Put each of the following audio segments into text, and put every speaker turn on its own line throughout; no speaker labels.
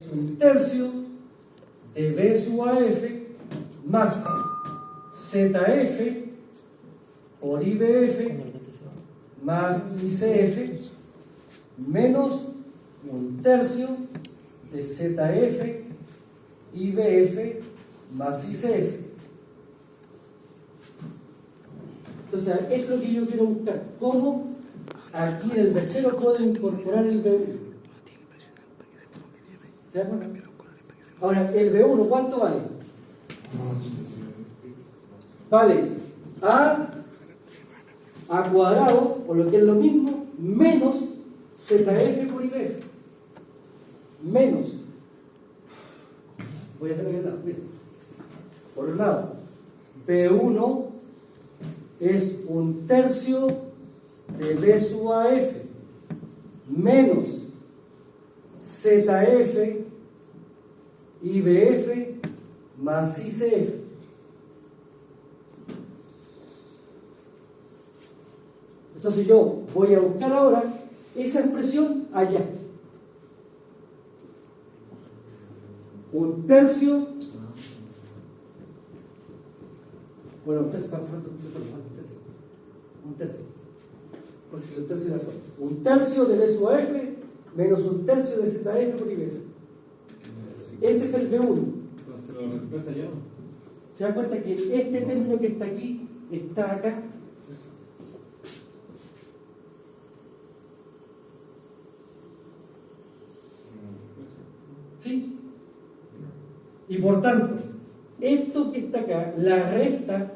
un tercio de B sub AF más ZF por IBF más ICF menos un tercio de ZF IBF más ICF. Entonces, esto es lo que yo quiero buscar. ¿Cómo aquí en el B0 puedo incorporar el B1? ¿Se da cuenta? Ahora, el B1, ¿cuánto vale? Vale A cuadrado, o lo que es lo mismo, menos ZF por IBF. Menos. Voy a hacer aquí al lado, mira. Por un lado, B1 es un tercio de B sub AF menos ZF IBF más ICF. Entonces yo voy a buscar ahora esa expresión allá. Un tercio. Bueno, un tercio. Porque un tercio de la forma. Un tercio de B sub AF menos un tercio de ZF por IBF. Este es el B1.
Entonces lo reemplaza ya.
¿Se da cuenta que este término que está aquí está acá? ¿Sí? Y por tanto, esto que está acá, la resta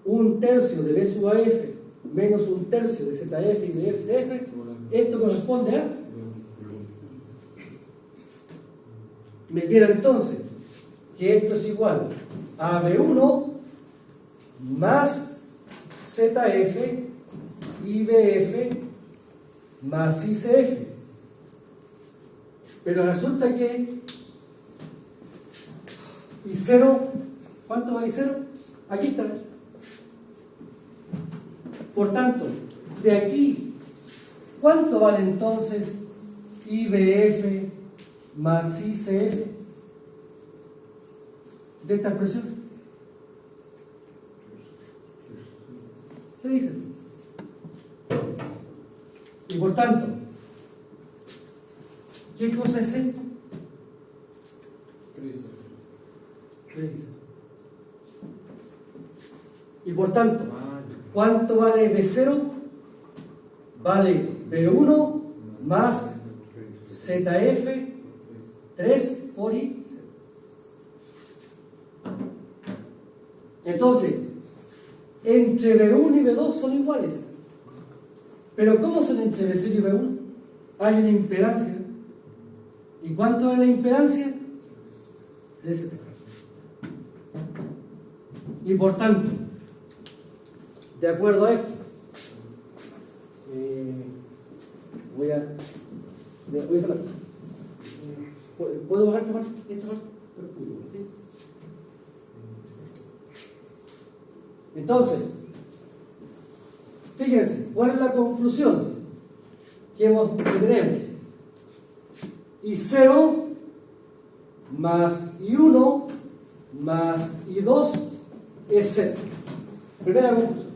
un tercio de B sub AF menos un tercio de ZF y de FCF, esto corresponde a... Me queda entonces que esto es igual a B1 más ZF IBF más ICF. Pero resulta que I0, ¿cuánto vale I0? Aquí está. Por tanto, de aquí, ¿cuánto vale entonces IBF más ICF de esta expresión? ¿Qué dice? Y por tanto, ¿qué cosa es esto? 3. Y por tanto, ¿cuánto vale B0? Vale B1 más ZF 3 por I. Entonces, entre B1 y B2 son iguales. Pero ¿cómo son entre B0 y B1? Hay una impedancia. ¿Y cuánto es la impedancia? 3 Y por tanto, de acuerdo a esto, voy a hacer ¿puedo bajar esta parte? ¿Sí? Entonces, fíjense, ¿cuál es la conclusión que tenemos? I0 más I1 más I2 es 0. Primera conclusión.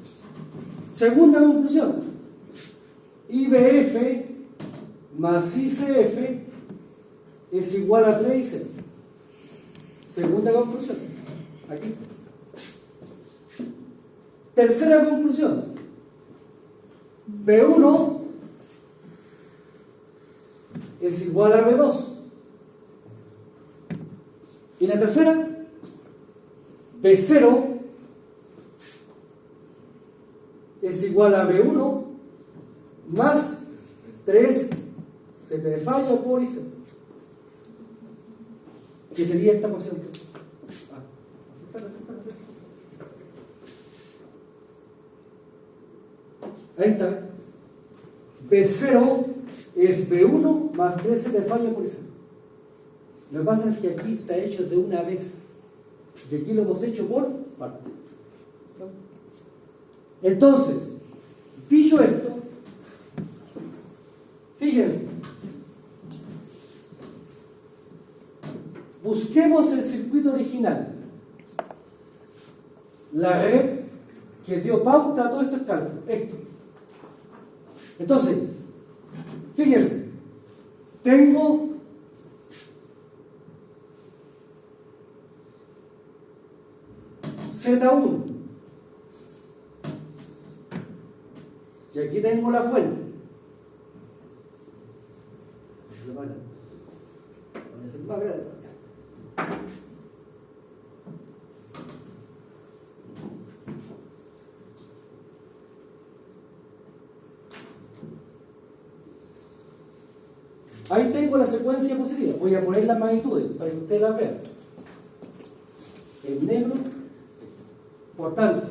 Segunda conclusión. IBF más ICF es igual a 3 y 0. Segunda conclusión. Aquí. Tercera conclusión. B1 es igual a B2. Y la tercera, B0 es igual a B1 más 3 se te falla por IC. ¿Qué sería esta ecuación? Ahí está. B0 es B1 más 3 se te falla por IC. Lo que pasa es que aquí está hecho de una vez. Y aquí lo hemos hecho por parte. Entonces, dicho esto, fíjense, Busquemos el circuito original, la red que dio pauta a todos estos cálculos, esto. Entonces, fíjense, tengo Z1 y aquí tengo la fuente. Más grande. Ahí tengo la secuencia positiva. Voy a poner las magnitudes para que ustedes las vean. En negro. Por tanto,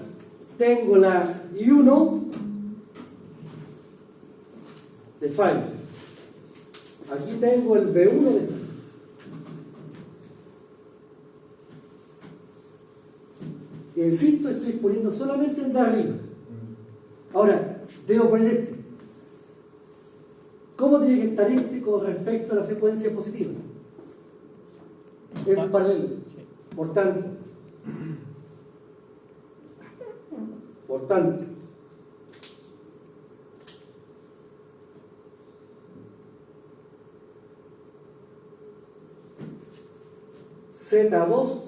tengo la I1 de phi. Aquí tengo el B1 de phi. Insisto, estoy poniendo solamente el de arriba. Ahora, debo poner este. ¿Cómo tiene que estar este con respecto a la secuencia positiva? En paralelo. Por tanto, Z2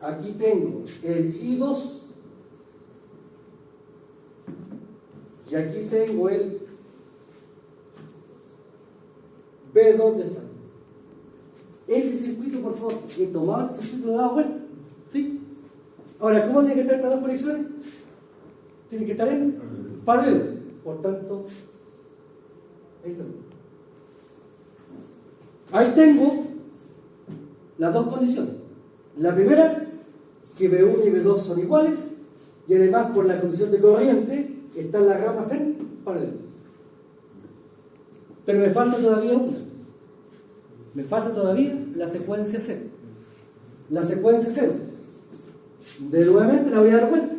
aquí tengo el I2 y aquí tengo el B2 de phi. Este circuito, por favor, he tomado este circuito y le he dado vuelta. ¿Sí? Ahora, ¿cómo tienen que estar estas dos conexiones? Tienen que estar en paralelo. Por tanto, ahí está. Ahí tengo las dos condiciones. La primera, que B1 y B2 son iguales, y además por la condición de corriente están las ramas en paralelo. Pero me falta todavía una. Me falta todavía la secuencia 0. La secuencia 0. De nuevamente la voy a dar vuelta.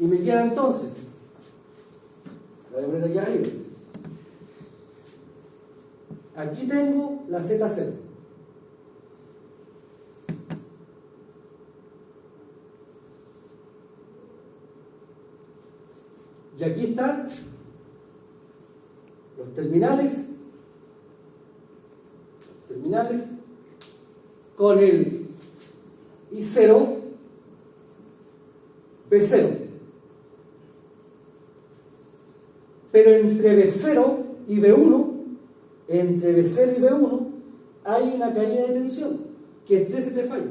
Y me queda entonces. La voy a poner aquí arriba. Aquí tengo la Z0. Y aquí están los terminales con el I0, B0. Pero entre B0 y B1, hay una caída de tensión, que es 13 de falla.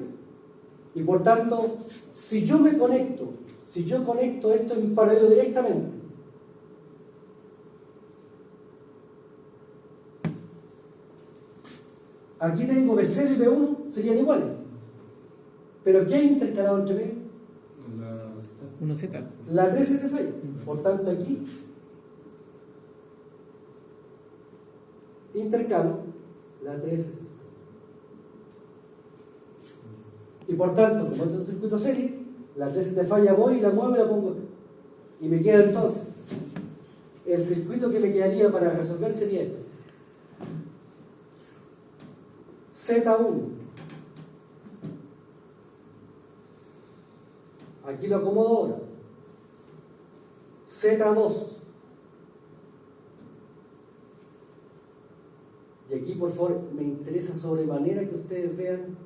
Y por tanto, si yo conecto esto en paralelo directamente, aquí tengo B0 y B1, serían iguales. Pero ¿qué hay intercalado entre medio?
Una Z.
La 13 de falla. Por tanto, aquí intercalo la 13. Y por tanto, como esto es un circuito serie, la 13 de falla voy y la muevo y la pongo acá. Y me queda entonces, el circuito que me quedaría para resolver sería este. Z1. Aquí lo acomodo ahora. Z2. Y aquí, por favor, me interesa sobremanera que ustedes vean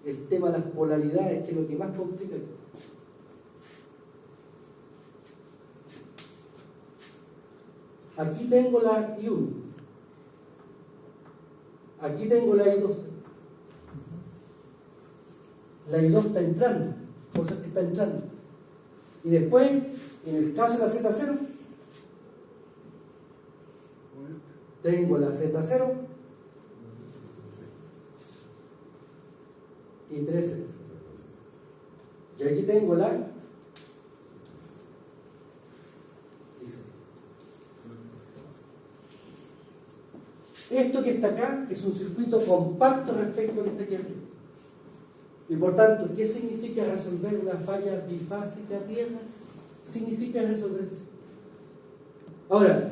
el tema de las polaridades, que es lo que más complica esto. Aquí tengo la I1. Aquí tengo la I2. La I2 está entrando, cosas que está entrando. Y después, en el caso de la Z0, tengo la Z0 y 13. Y aquí tengo la I. Esto que está acá es un circuito compacto respecto a lo que está aquí arriba. Y por tanto, ¿qué significa resolver una falla bifásica tierra? Significa resolver eso. Ahora,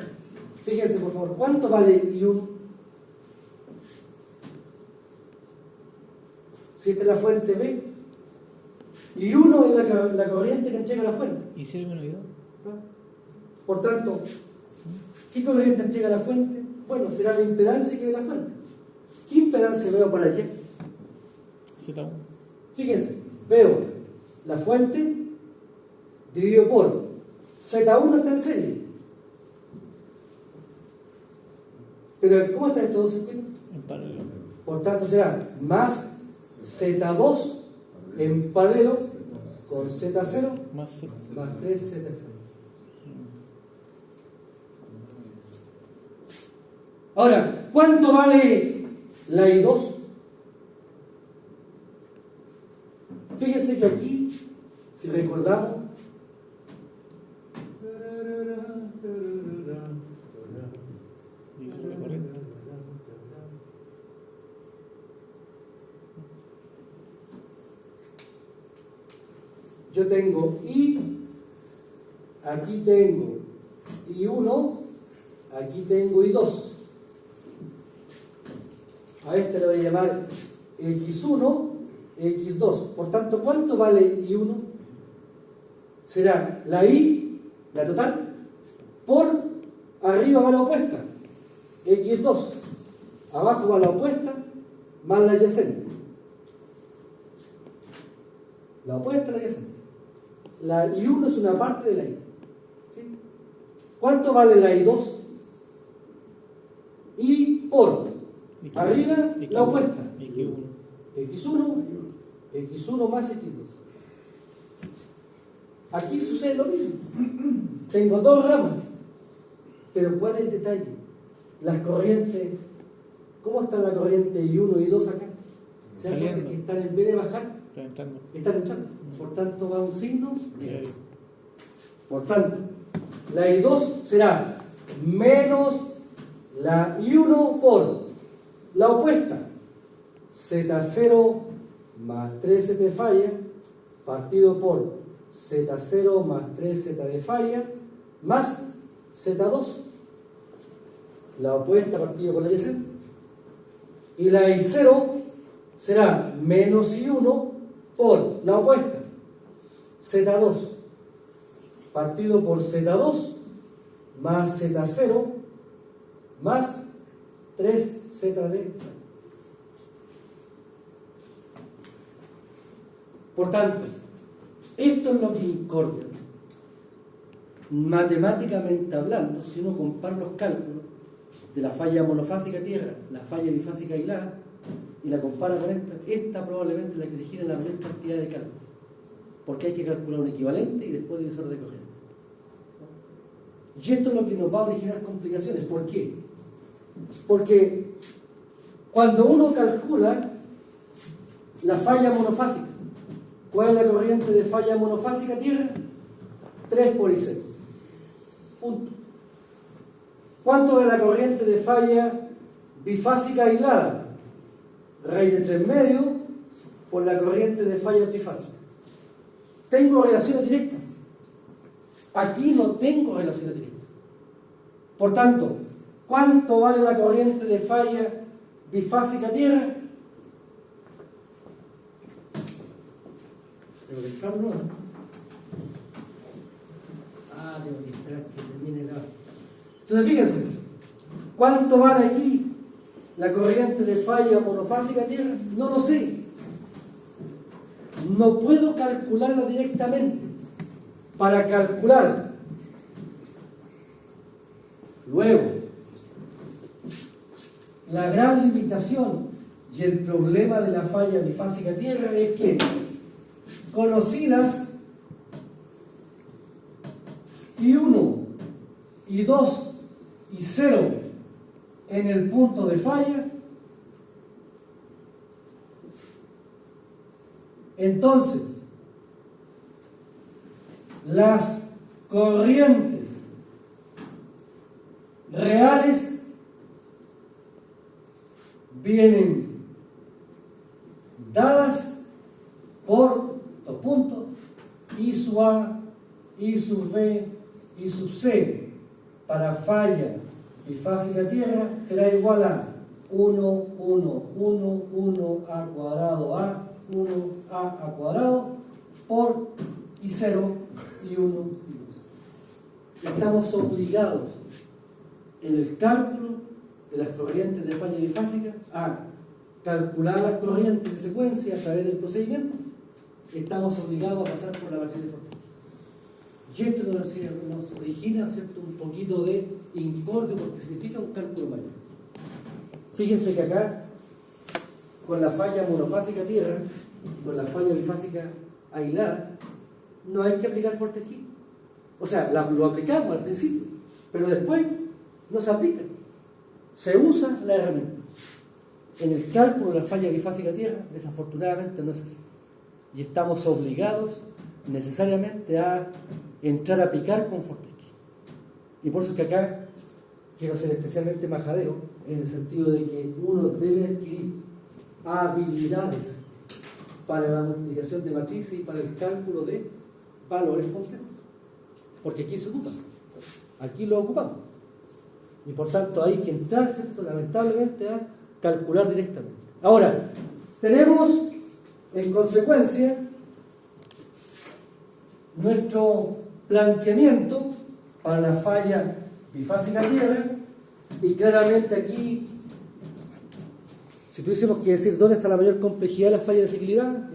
fíjense por favor, ¿cuánto vale I1? Si esta es la fuente B, I1 es la corriente que entrega la fuente.
¿Y 0 menos I2?
Por tanto, ¿qué corriente entrega la fuente? Bueno, será la impedancia que ve la fuente. ¿Qué impedancia veo para allá?
Z1.
Fíjense, veo la fuente dividido por Z1 está en serie. Pero ¿cómo están estos dos circuitos?
En paralelo.
Por tanto será más Z2 en paralelo con Z0
Más Z.
más 3Z. Ahora, ¿cuánto vale la I2? Fíjense que aquí, si recordamos,
Dice la corriente.
yo tengo I, aquí tengo I1, aquí tengo I2. A este le voy a llamar X1, X2. Por tanto, ¿cuánto vale I1? Será la I, la total, por arriba va la opuesta, X2. Abajo va la opuesta, más la adyacente. La opuesta, la adyacente. La I1 es una parte de la I. ¿Sí? ¿Cuánto vale la I2? I por arriba, la opuesta. X1, X1 más X2. Aquí sucede lo mismo. Tengo dos ramas. Pero ¿cuál es el detalle? Las corrientes, ¿cómo está la corriente I1 y I2 acá? ¿Se dan cuenta que están en vez de bajar? Están entrando. Por tanto, va un signo negativo. Por tanto, la I2 será menos la I1 por la opuesta. Z0 más 3Z de falla partido por Z0 más 3Z de falla más Z2. La opuesta partido por la adyacente. Y la I0 será menos I1 por la opuesta. Z2 partido por Z2 más Z0 más 3Z de falla. Por tanto, esto es lo que incordia. Matemáticamente hablando, si uno compara los cálculos de la falla monofásica tierra, la falla bifásica aislada, y la compara con esta probablemente es la que requiere la mayor cantidad de cálculos. Porque hay que calcular un equivalente y después divisor de corriente. Y esto es lo que nos va a originar complicaciones. ¿Por qué? Porque cuando uno calcula la falla monofásica, ¿cuál es la corriente de falla monofásica tierra? 3 por I0. Punto. ¿Cuánto es la corriente de falla bifásica aislada? Raíz de 3 medios por la corriente de falla trifásica. Tengo relaciones directas. Aquí no tengo relaciones directas. Por tanto, ¿cuánto vale la corriente de falla bifásica tierra? Tengo que buscarlo, ¿no? Tengo que esperar que termine la... Entonces, fíjense, ¿cuánto vale aquí la corriente de falla monofásica tierra? No lo sé. No puedo calcularla directamente. Para calcular, luego, la gran limitación y el problema de la falla bifásica tierra es que conocidas I1, I2 y 0 en el punto de falla, entonces las corrientes reales vienen dadas por, dos puntos, I sub A, I sub B, I sub C para falla bifásica tierra será igual a 1, 1, 1, 1 A cuadrado A, 1 A cuadrado por I 0, I 1, I 2. Estamos obligados en el cálculo de las corrientes de falla bifásica a calcular las corrientes de secuencia a través del procedimiento. Estamos obligados a pasar por la matriz de Fortescue. Y esto nos origina, ¿cierto?, un poquito de incordio porque significa un cálculo mayor. Fíjense que acá, con la falla monofásica tierra y con la falla bifásica aislada, no hay que aplicar Fortescue. O sea, lo aplicamos al principio, pero después no se aplica. Se usa la herramienta. En el cálculo de la falla bifásica tierra, desafortunadamente no es así. Y estamos obligados necesariamente a entrar a picar con Fortescue. Y por eso que acá quiero ser especialmente majadero, en el sentido de que uno debe adquirir habilidades para la multiplicación de matrices y para el cálculo de valores complejos. Porque aquí se ocupa. Aquí lo ocupamos. Y por tanto hay que entrar, ¿cierto?, lamentablemente, a calcular directamente. Ahora, tenemos en consecuencia nuestro planteamiento para la falla bifásica tierra, y claramente aquí, si tuviésemos que decir dónde está la mayor complejidad de la falla desequilibrada,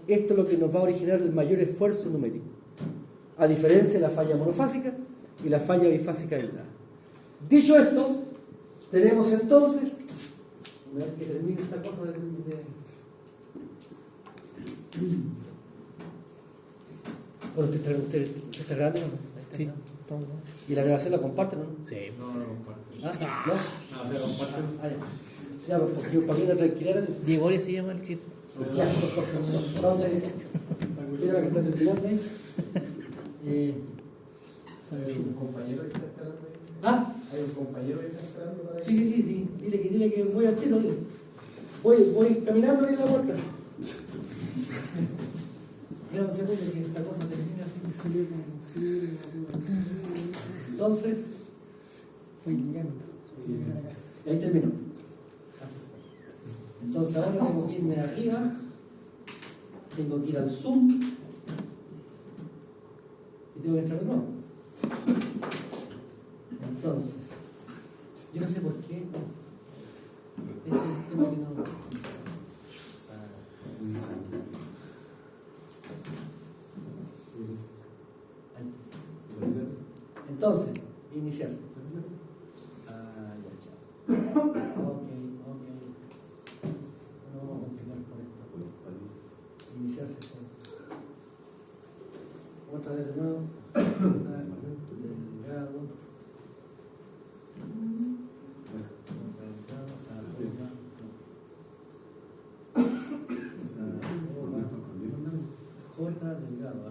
esto es lo que nos va a originar el mayor esfuerzo numérico, a diferencia de la falla monofásica y la falla bifásica aislada. Dicho esto, tenemos entonces, una vez que termine esta cosa bueno, ¿usted está grabando? ¿No?
Sí.
¿Y la grabación la comparten o no?
Sí.
No, no comparto.
¿Ah? ¿No?
No, se comparten.
Ya, porque para mí una tranquilidad.
Diego se llama el que.
Ya, entonces, tranquilidad que está terminando ahí.
Hay un compañero que está esperando ahí.
¿Ah?
Hay un compañero que está esperando para ahí.
Sí. Dile que voy al chino. Voy caminando ahí en la puerta. Mira un segundo que esta cosa termina así. Entonces, ahí terminó. Entonces ahora tengo que irme arriba, tengo que ir al zoom y tengo que entrar de nuevo. Entonces, yo no sé por qué. Ese es el tema que no. Entonces, iniciar. Ya. Ok. No vamos a continuar con esto. Iniciar sesión. Otra vez de nuevo. Delgado. J delgado.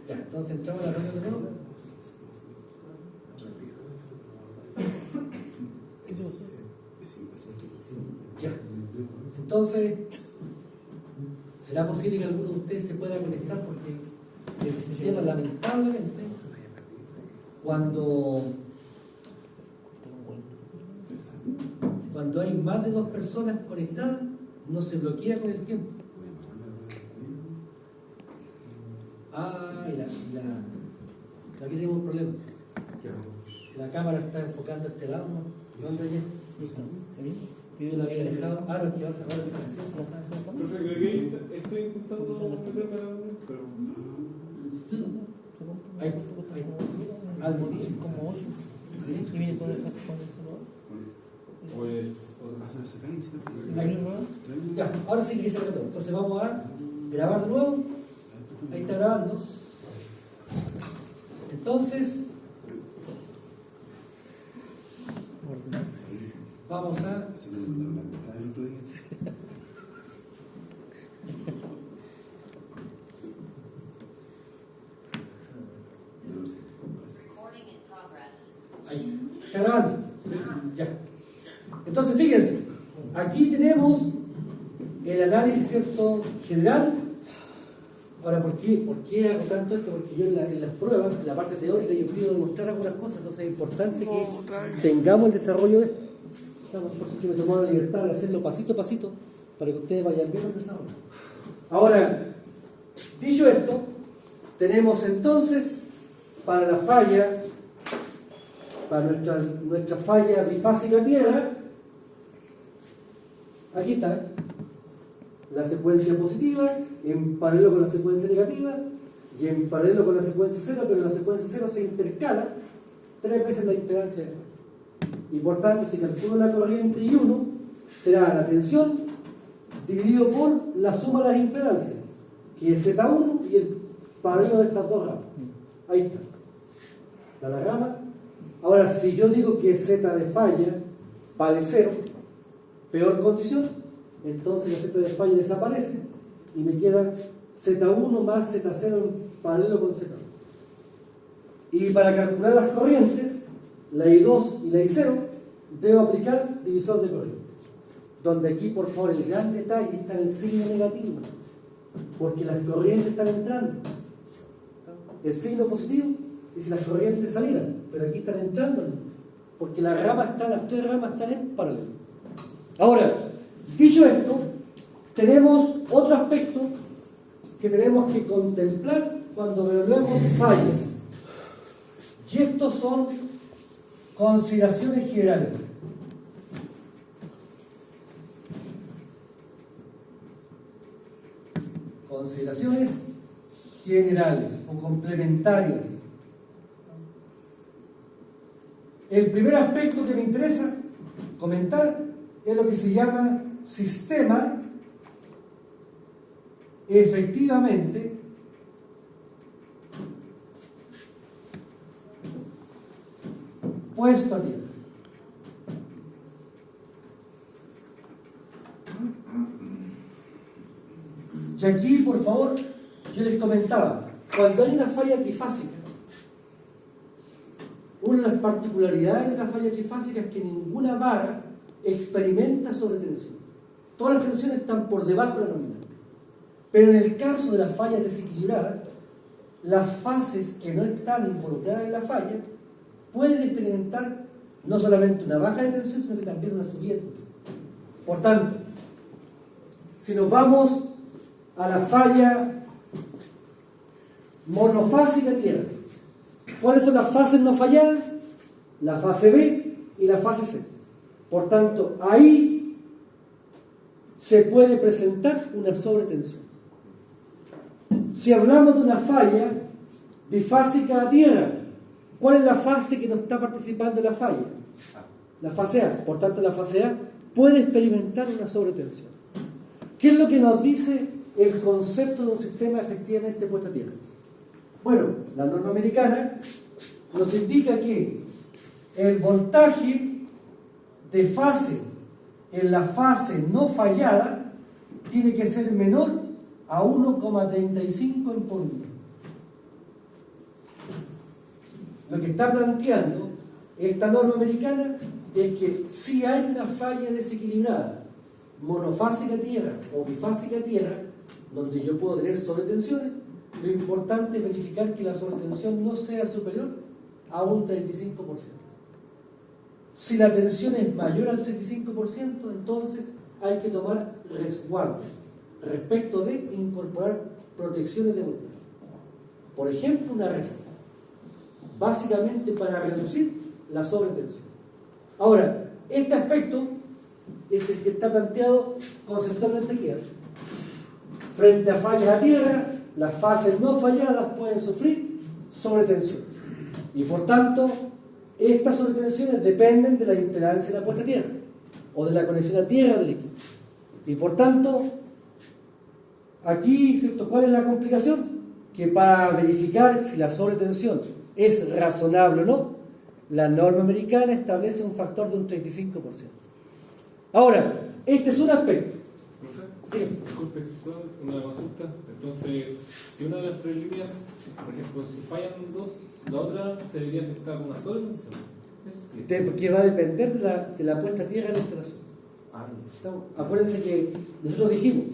Ya, entonces entramos a la reunión de nuevo. Ya. Entonces, ¿será posible que alguno de ustedes se pueda conectar? Porque el sistema, lamentablemente, cuando hay más de 2 personas conectadas, no se bloquea con el tiempo. Aquí tenemos un problema. La cámara está enfocando a este lado, ¿no? ¿Dónde ya? Yo la había dejado. No, es que va a cerrar la canción.
Profe, creo que estoy intentando meterme a la reunión, pero.
Sí. Ahí. Algo dice.
Como 8. Y viene con esa.
Pues.
Ahí. Ya, ahora sí que se todo. Entonces vamos a grabar de nuevo. Ahí está grabando. Entonces, vamos a. Ahí. ¿Está grabando? Ya. Entonces, fíjense, aquí tenemos el análisis, ¿cierto?, general. Ahora, ¿por qué hago tanto esto? Porque yo en las pruebas, en la parte teórica, yo pido demostrar algunas cosas, entonces es importante que tengamos el desarrollo de esto. Por eso es que me tomó la libertad de hacerlo pasito a pasito, para que ustedes vayan viendo el desarrollo. Ahora, dicho esto, tenemos entonces para la falla, para nuestra falla bifásica tierra, aquí está la secuencia positiva en paralelo con la secuencia negativa y en paralelo con la secuencia cero, pero la secuencia cero se intercala 3 veces la impedancia de falla. Y por tanto, si calculo la corriente I1, será la tensión dividido por la suma de las impedancias, que es Z1 y el paralelo de estas dos ramas. Ahí está. Está la rama. Ahora, si yo digo que Z de falla vale 0, peor condición, entonces la Z de falla desaparece y me queda Z1 más Z0 en paralelo con Z1. Y para calcular las corrientes, la I2 y la I0, debo aplicar divisor de corriente. Donde aquí, por favor, el gran detalle está en el signo negativo, porque las corrientes están entrando. El signo positivo es si las corrientes salieran, pero aquí están entrando, porque las 3 ramas están en paralelo. Ahora, dicho esto, tenemos otro aspecto que tenemos que contemplar cuando evaluemos fallas. Y estos son consideraciones generales. Consideraciones generales o complementarias. El primer aspecto que me interesa comentar es lo que se llama sistema efectivamente puesto a tierra. Y aquí, por favor, yo les comentaba, cuando hay una falla trifásica, una de las particularidades de la falla trifásica es que ninguna barra experimenta sobretensión. Todas las tensiones están por debajo de la nominal. Pero en el caso de las fallas desequilibradas, las fases que no están involucradas en la falla pueden experimentar no solamente una baja de tensión, sino que también una subida de tensión. Por tanto, si nos vamos a la falla monofásica tierra, ¿cuáles son las fases no falladas? La fase B y la fase C. Por tanto, ahí se puede presentar una sobretensión. Si hablamos de una falla bifásica a tierra, ¿cuál es la fase que no está participando en la falla? La fase A. Por tanto, la fase A puede experimentar una sobretensión. ¿Qué es lo que nos dice el concepto de un sistema efectivamente puesto a tierra? Bueno, la norma americana nos indica que el voltaje de fase en la fase no fallada tiene que ser menor a 1,35 en por mil. Lo que está planteando esta norma americana es que si hay una falla desequilibrada, monofásica tierra o bifásica tierra, donde yo puedo tener sobretensiones, lo importante es verificar que la sobretensión no sea superior a un 35%. Si la tensión es mayor al 35%, entonces hay que tomar resguardos respecto de incorporar protecciones de voltaje. Por ejemplo, una resta, básicamente para reducir la sobretensión. Ahora, este aspecto es el que está planteado conceptualmente aquí. Frente a fallas a tierra, las fases no falladas pueden sufrir sobretensión. Y por tanto, estas sobretensiones dependen de la impedancia de la puesta a tierra o de la conexión a tierra del equipo. Y por tanto, aquí, ¿cierto?, ¿cuál es la complicación? Que para verificar si la sobretensión es razonable o no, la norma americana establece un factor de un 35%. Ahora, este es un aspecto.
Profe, disculpe, una consulta. Entonces, si una de las 3 líneas, por ejemplo, si fallan 2, la otra se debería aceptar una sola tensión.
Que va a depender de la puesta a tierra de la instalación. Acuérdense que nosotros dijimos,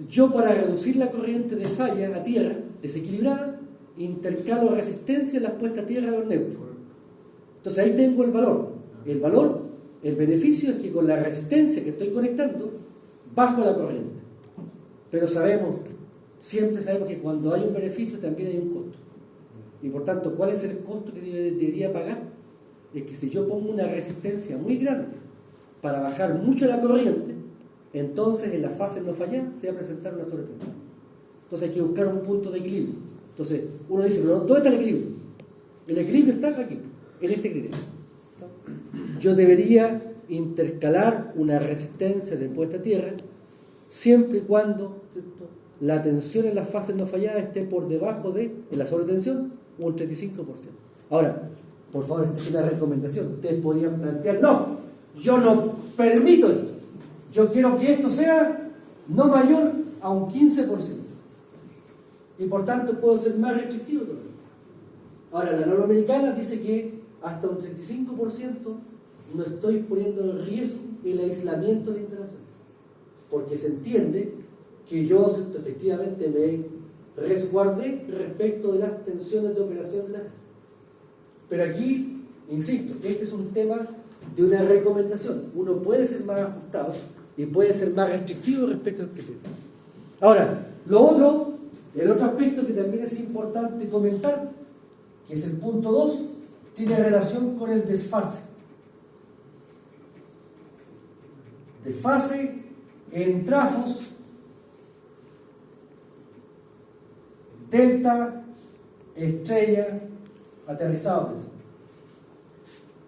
yo para reducir la corriente de falla a tierra desequilibrada, intercalo resistencia en las puestas a tierra de los neutros. Entonces ahí tengo el valor. El beneficio es que con la resistencia que estoy conectando, bajo la corriente. Pero siempre sabemos que cuando hay un beneficio también hay un costo. Y por tanto, ¿cuál es el costo que debería pagar? Es que si yo pongo una resistencia muy grande para bajar mucho la corriente, entonces en las fases no falladas se va a presentar una sobretensión. Entonces hay que buscar un punto de equilibrio. Entonces uno dice, pero ¿dónde está el equilibrio? El equilibrio está aquí, en este criterio. Yo debería intercalar una resistencia de puesta a tierra siempre y cuando, ¿cierto?, la tensión en las fases no falladas esté por debajo de, en la sobretensión, un 35%. Ahora, por favor, esta es una recomendación. Ustedes podrían plantear, no, yo no permito esto. Yo quiero que esto sea no mayor a un 15%. Y por tanto puedo ser más restrictivo todavía. Ahora, la norma americana dice que hasta un 35% no estoy poniendo en riesgo el aislamiento de la instalación. Porque se entiende que yo efectivamente me resguardé respecto de las tensiones de operación de la red. Pero aquí, insisto, este es un tema de una recomendación. Uno puede ser más ajustado y puede ser más restrictivo respecto al criterio. Ahora, el otro aspecto que también es importante comentar, que es el punto 2, tiene relación con el desfase. Desfase en trafos delta, estrella, aterrizados.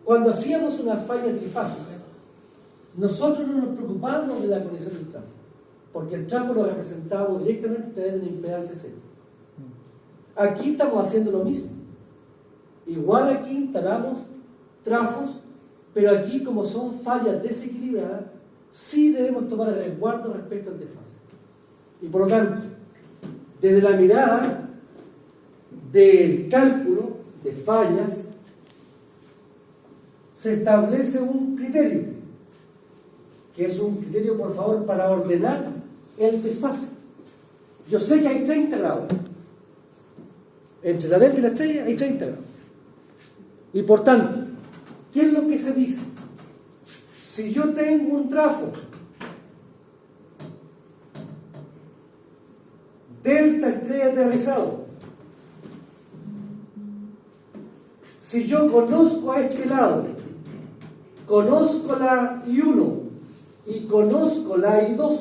Cuando hacíamos una falla trifásica, nosotros no nos preocupábamos de la conexión del tráfico, porque el tráfico lo representábamos directamente a través de una impedancia cero. Aquí estamos haciendo lo mismo. Igual aquí instalamos trafos, pero aquí, como son fallas desequilibradas, sí debemos tomar el resguardo respecto al desfase. Y por lo tanto, desde la mirada del cálculo de fallas, se establece un criterio, que es un criterio, por favor, para ordenar el desfase. Yo sé que hay 30 grados. Entre la delta y la estrella hay 30 grados. Y por tanto, ¿qué es lo que se dice? Si yo tengo un trafo delta estrella aterrizado, si yo conozco a este lado, conozco la I1 y conozco la I2,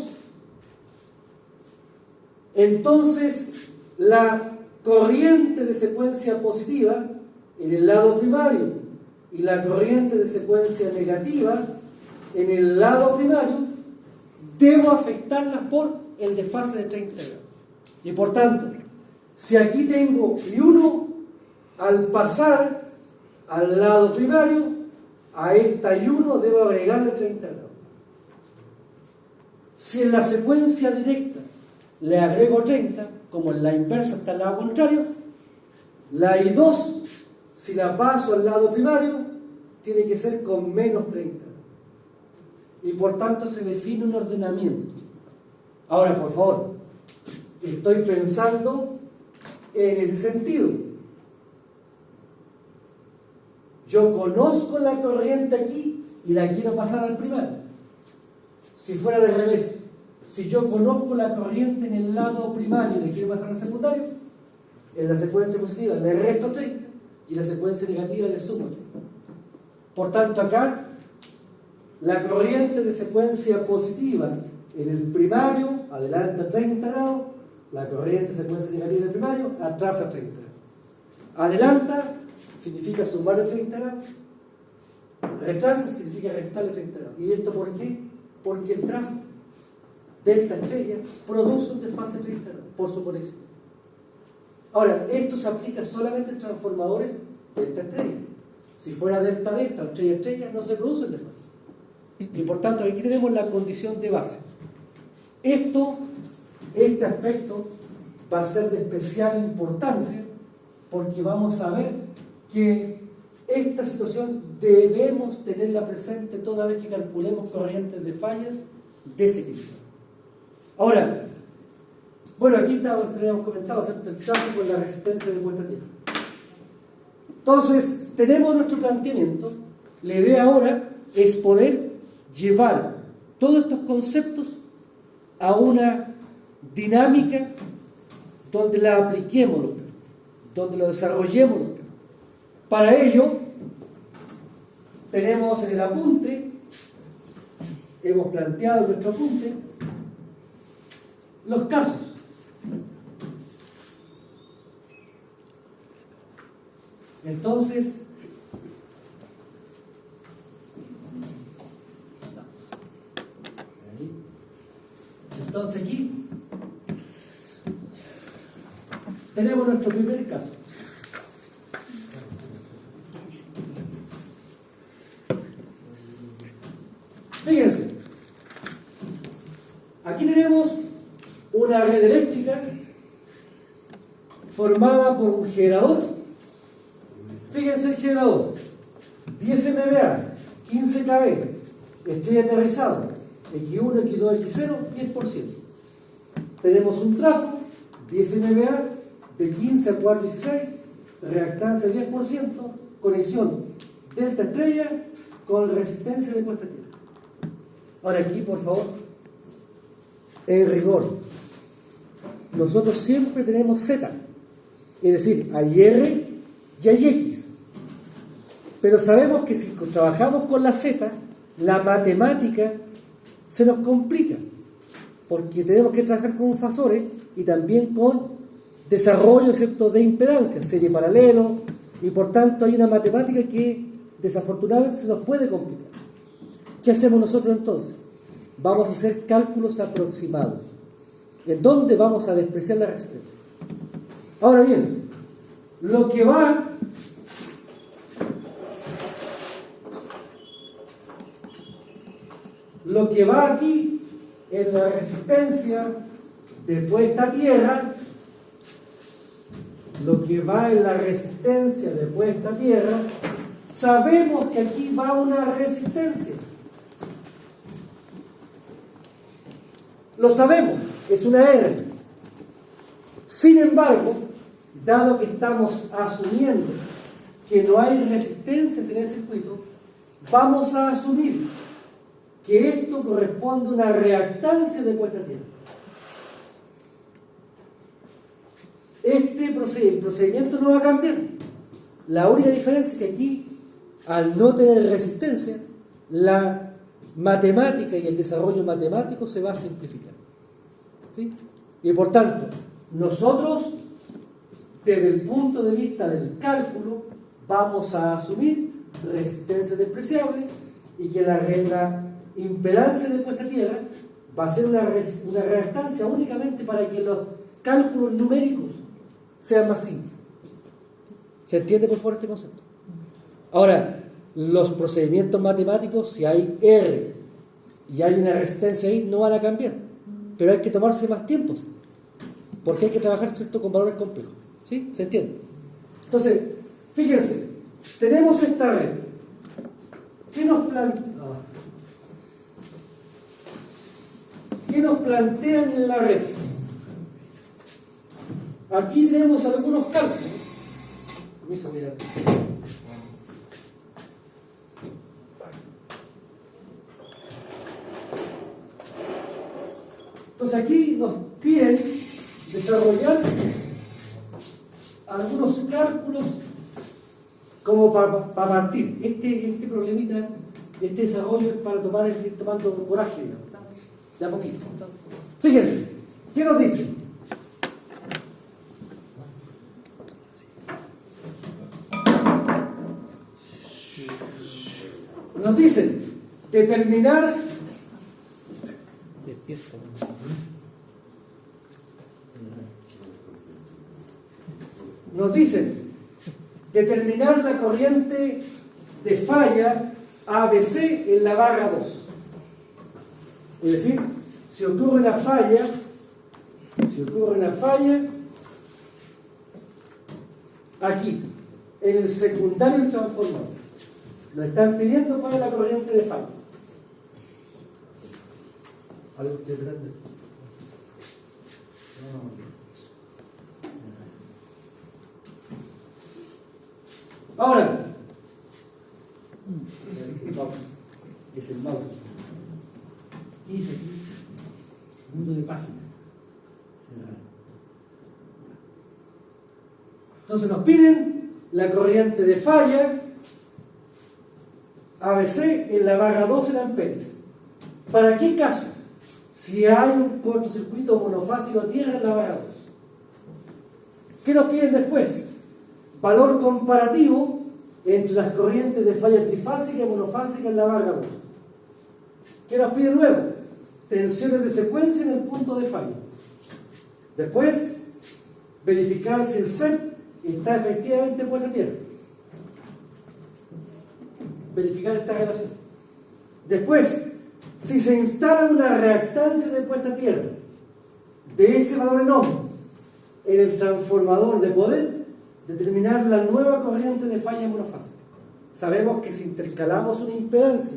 entonces la corriente de secuencia positiva en el lado primario y la corriente de secuencia negativa en el lado primario debo afectarlas por el desfase de 30 grados. Y por tanto, si aquí tengo I1, al pasar al lado primario, a esta I1 debo agregarle 30 grados. Si en la secuencia directa le agrego 30, como en la inversa está al lado contrario, la I2, si la paso al lado primario, tiene que ser con menos 30. Y por tanto se define un ordenamiento. Ahora, por favor, estoy pensando en ese sentido. Yo conozco la corriente aquí y la quiero pasar al primario. Si fuera al revés, si yo conozco la corriente en el lado primario y la quiero pasar al secundario, en la secuencia positiva le resto 30 y la secuencia negativa le sumo 30. Por tanto, acá la corriente de secuencia positiva en el primario adelanta 30 grados, la corriente de secuencia negativa en el primario atrasa 30 grados. Adelanta significa sumarle 30 grados, retrasa significa restarle 30 grados. ¿Y esto por qué? Porque el tráfico delta estrella produce un desfase de 30 grados por su conexión. Ahora, esto se aplica solamente en transformadores delta estrella. Si fuera delta delta o estrella estrella, no se produce el desfase. Y por tanto, aquí tenemos la condición de base. Este aspecto va a ser de especial importancia porque vamos a ver que esta situación debemos tenerla presente toda vez que calculemos corrientes de fallas de ese tipo. Ahora, bueno, aquí teníamos comentado, ¿cierto?, el tráfico y la resistencia de puesta a tierra. Entonces, tenemos nuestro planteamiento. La idea ahora es poder llevar todos estos conceptos a una dinámica donde la apliquemos, donde lo desarrollemos. Para ello, tenemos en el apunte, hemos planteado en nuestro apunte, los casos. Entonces, aquí tenemos nuestro primer caso. Fíjense, aquí tenemos una red eléctrica formada por un generador. Fíjense el generador, 10 MVA, 15 kV, estrella aterrizado, X1, X2, X0, 10%. Tenemos un trafo, 10 MVA, de 15 a 416, reactancia 10%, conexión delta estrella con resistencia de puesta a tierra. Ahora aquí, por favor, en rigor, nosotros siempre tenemos Z, es decir, hay R y hay X. Pero sabemos que si trabajamos con la Z, la matemática se nos complica, porque tenemos que trabajar con fasores y también con desarrollo, ¿cierto?, de impedancia, serie paralelo, y por tanto hay una matemática que desafortunadamente se nos puede complicar. ¿Qué hacemos nosotros entonces? Vamos a hacer cálculos aproximados, en donde vamos a despreciar la resistencia. Ahora bien, lo que va aquí en la resistencia de puesta a tierra, sabemos que aquí va una resistencia. Lo sabemos, es una R. Sin embargo, dado que estamos asumiendo que no hay resistencias en el circuito, vamos a asumir que esto corresponde a una reactancia de puesta a tierra. El procedimiento no va a cambiar. La única diferencia es que aquí, al no tener resistencia, la matemática y el desarrollo matemático se va a simplificar. ¿Sí? Y por tanto, nosotros, desde el punto de vista del cálculo, vamos a asumir resistencia despreciable y que la impedancia de puesta a tierra va a ser una reactancia únicamente para que los cálculos numéricos sean más simples. ¿Se entiende por favor este concepto? Ahora, los procedimientos matemáticos, si hay R y hay una resistencia ahí, no van a cambiar, pero hay que tomarse más tiempo porque hay que trabajar, ¿cierto?, con valores complejos. ¿Sí? ¿Se entiende? Entonces, fíjense, tenemos esta red. ¿Qué nos plantean en la red? Aquí tenemos algunos cálculos. Entonces aquí nos piden desarrollar algunos cálculos como para partir. Este problemita, este desarrollo es para ir tomando coraje, de a poquito. Fíjense, ¿qué nos dice? Nos dicen determinar
Despierto.
Nos dicen determinar la corriente de falla ABC en la barra 2. Es decir, si ocurre una falla aquí, en el secundario del transformador. Lo están pidiendo para la corriente de falla. ¿Algo que grande? Ahora, es el mouse. Y dice aquí, mundo de página. Entonces nos piden la corriente de falla ABC en la barra 12 de amperes. ¿Para qué caso? Si hay un cortocircuito monofásico a tierra en la barra 2. ¿Qué nos piden después? Valor comparativo entre las corrientes de falla trifásica y monofásica en la barra 2. ¿Qué nos piden luego? Tensiones de secuencia en el punto de falla. Después, verificar si el set está efectivamente puesto a tierra. Verificar esta relación. Después, si se instala una reactancia de puesta a tierra de ese valor en ohm en el transformador de poder, determinar la nueva corriente de falla monofásica. Sabemos que si intercalamos una impedancia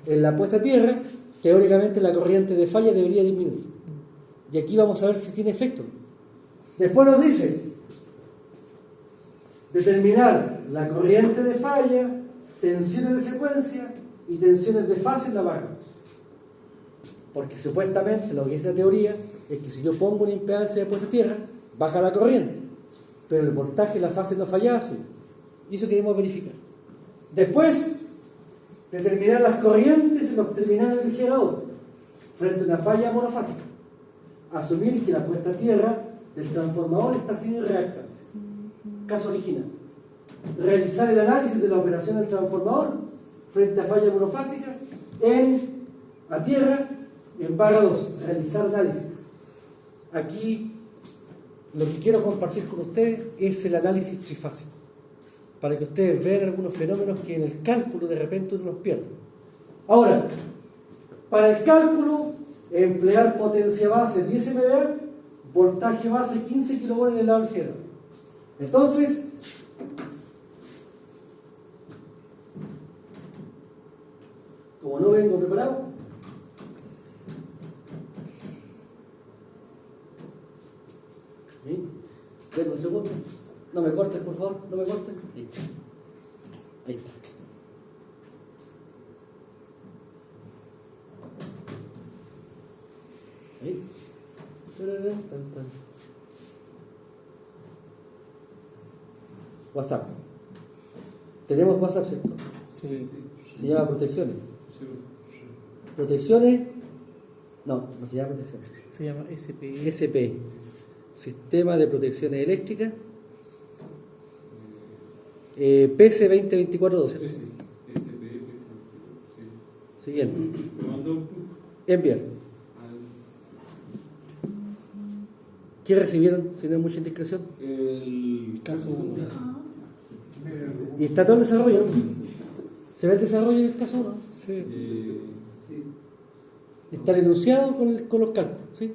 en la puesta a tierra, teóricamente la corriente de falla debería disminuir. Y aquí vamos a ver si tiene efecto. Después nos dice determinar la corriente de falla, tensiones de secuencia y tensiones de fase en la barra. Porque supuestamente lo que dice la teoría es que si yo pongo una impedancia de puesta a tierra, baja la corriente, pero el voltaje y la fase no fallaba sube. Y eso queremos verificar. Después, determinar las corrientes en los terminales del generador frente a una falla monofásica. Asumir que la puesta a tierra del transformador está sin reactancia. Caso original. Realizar el análisis de la operación del transformador frente a falla monofásica a tierra y en barra 2. Realizar análisis. Aquí lo que quiero compartir con ustedes es el análisis trifásico, para que ustedes vean algunos fenómenos que en el cálculo de repente uno los pierde. Ahora, para el cálculo, emplear potencia base 10 MVA, voltaje base 15 kV en el lado del generador. Entonces, como no vengo preparado, ¿sí? Denme un segundo. No me cortes, por favor, no me cortes. Listo. Ahí está. Ahí. WhatsApp. Tenemos WhatsApp, ¿cierto?
Sí.
Se llama protecciones. Protecciones. No se llama protecciones.
Se llama SPE.
SPE. Sistema de Protecciones Eléctricas. PC 202412. Siguiente. Enviar. ¿Qué recibieron, si no es mucha indiscreción?
El caso 1.
Y está todo el desarrollo, ¿no? ¿Se ve el desarrollo en el caso 1?
Sí.
Está el enunciado con los cálculos, ¿sí?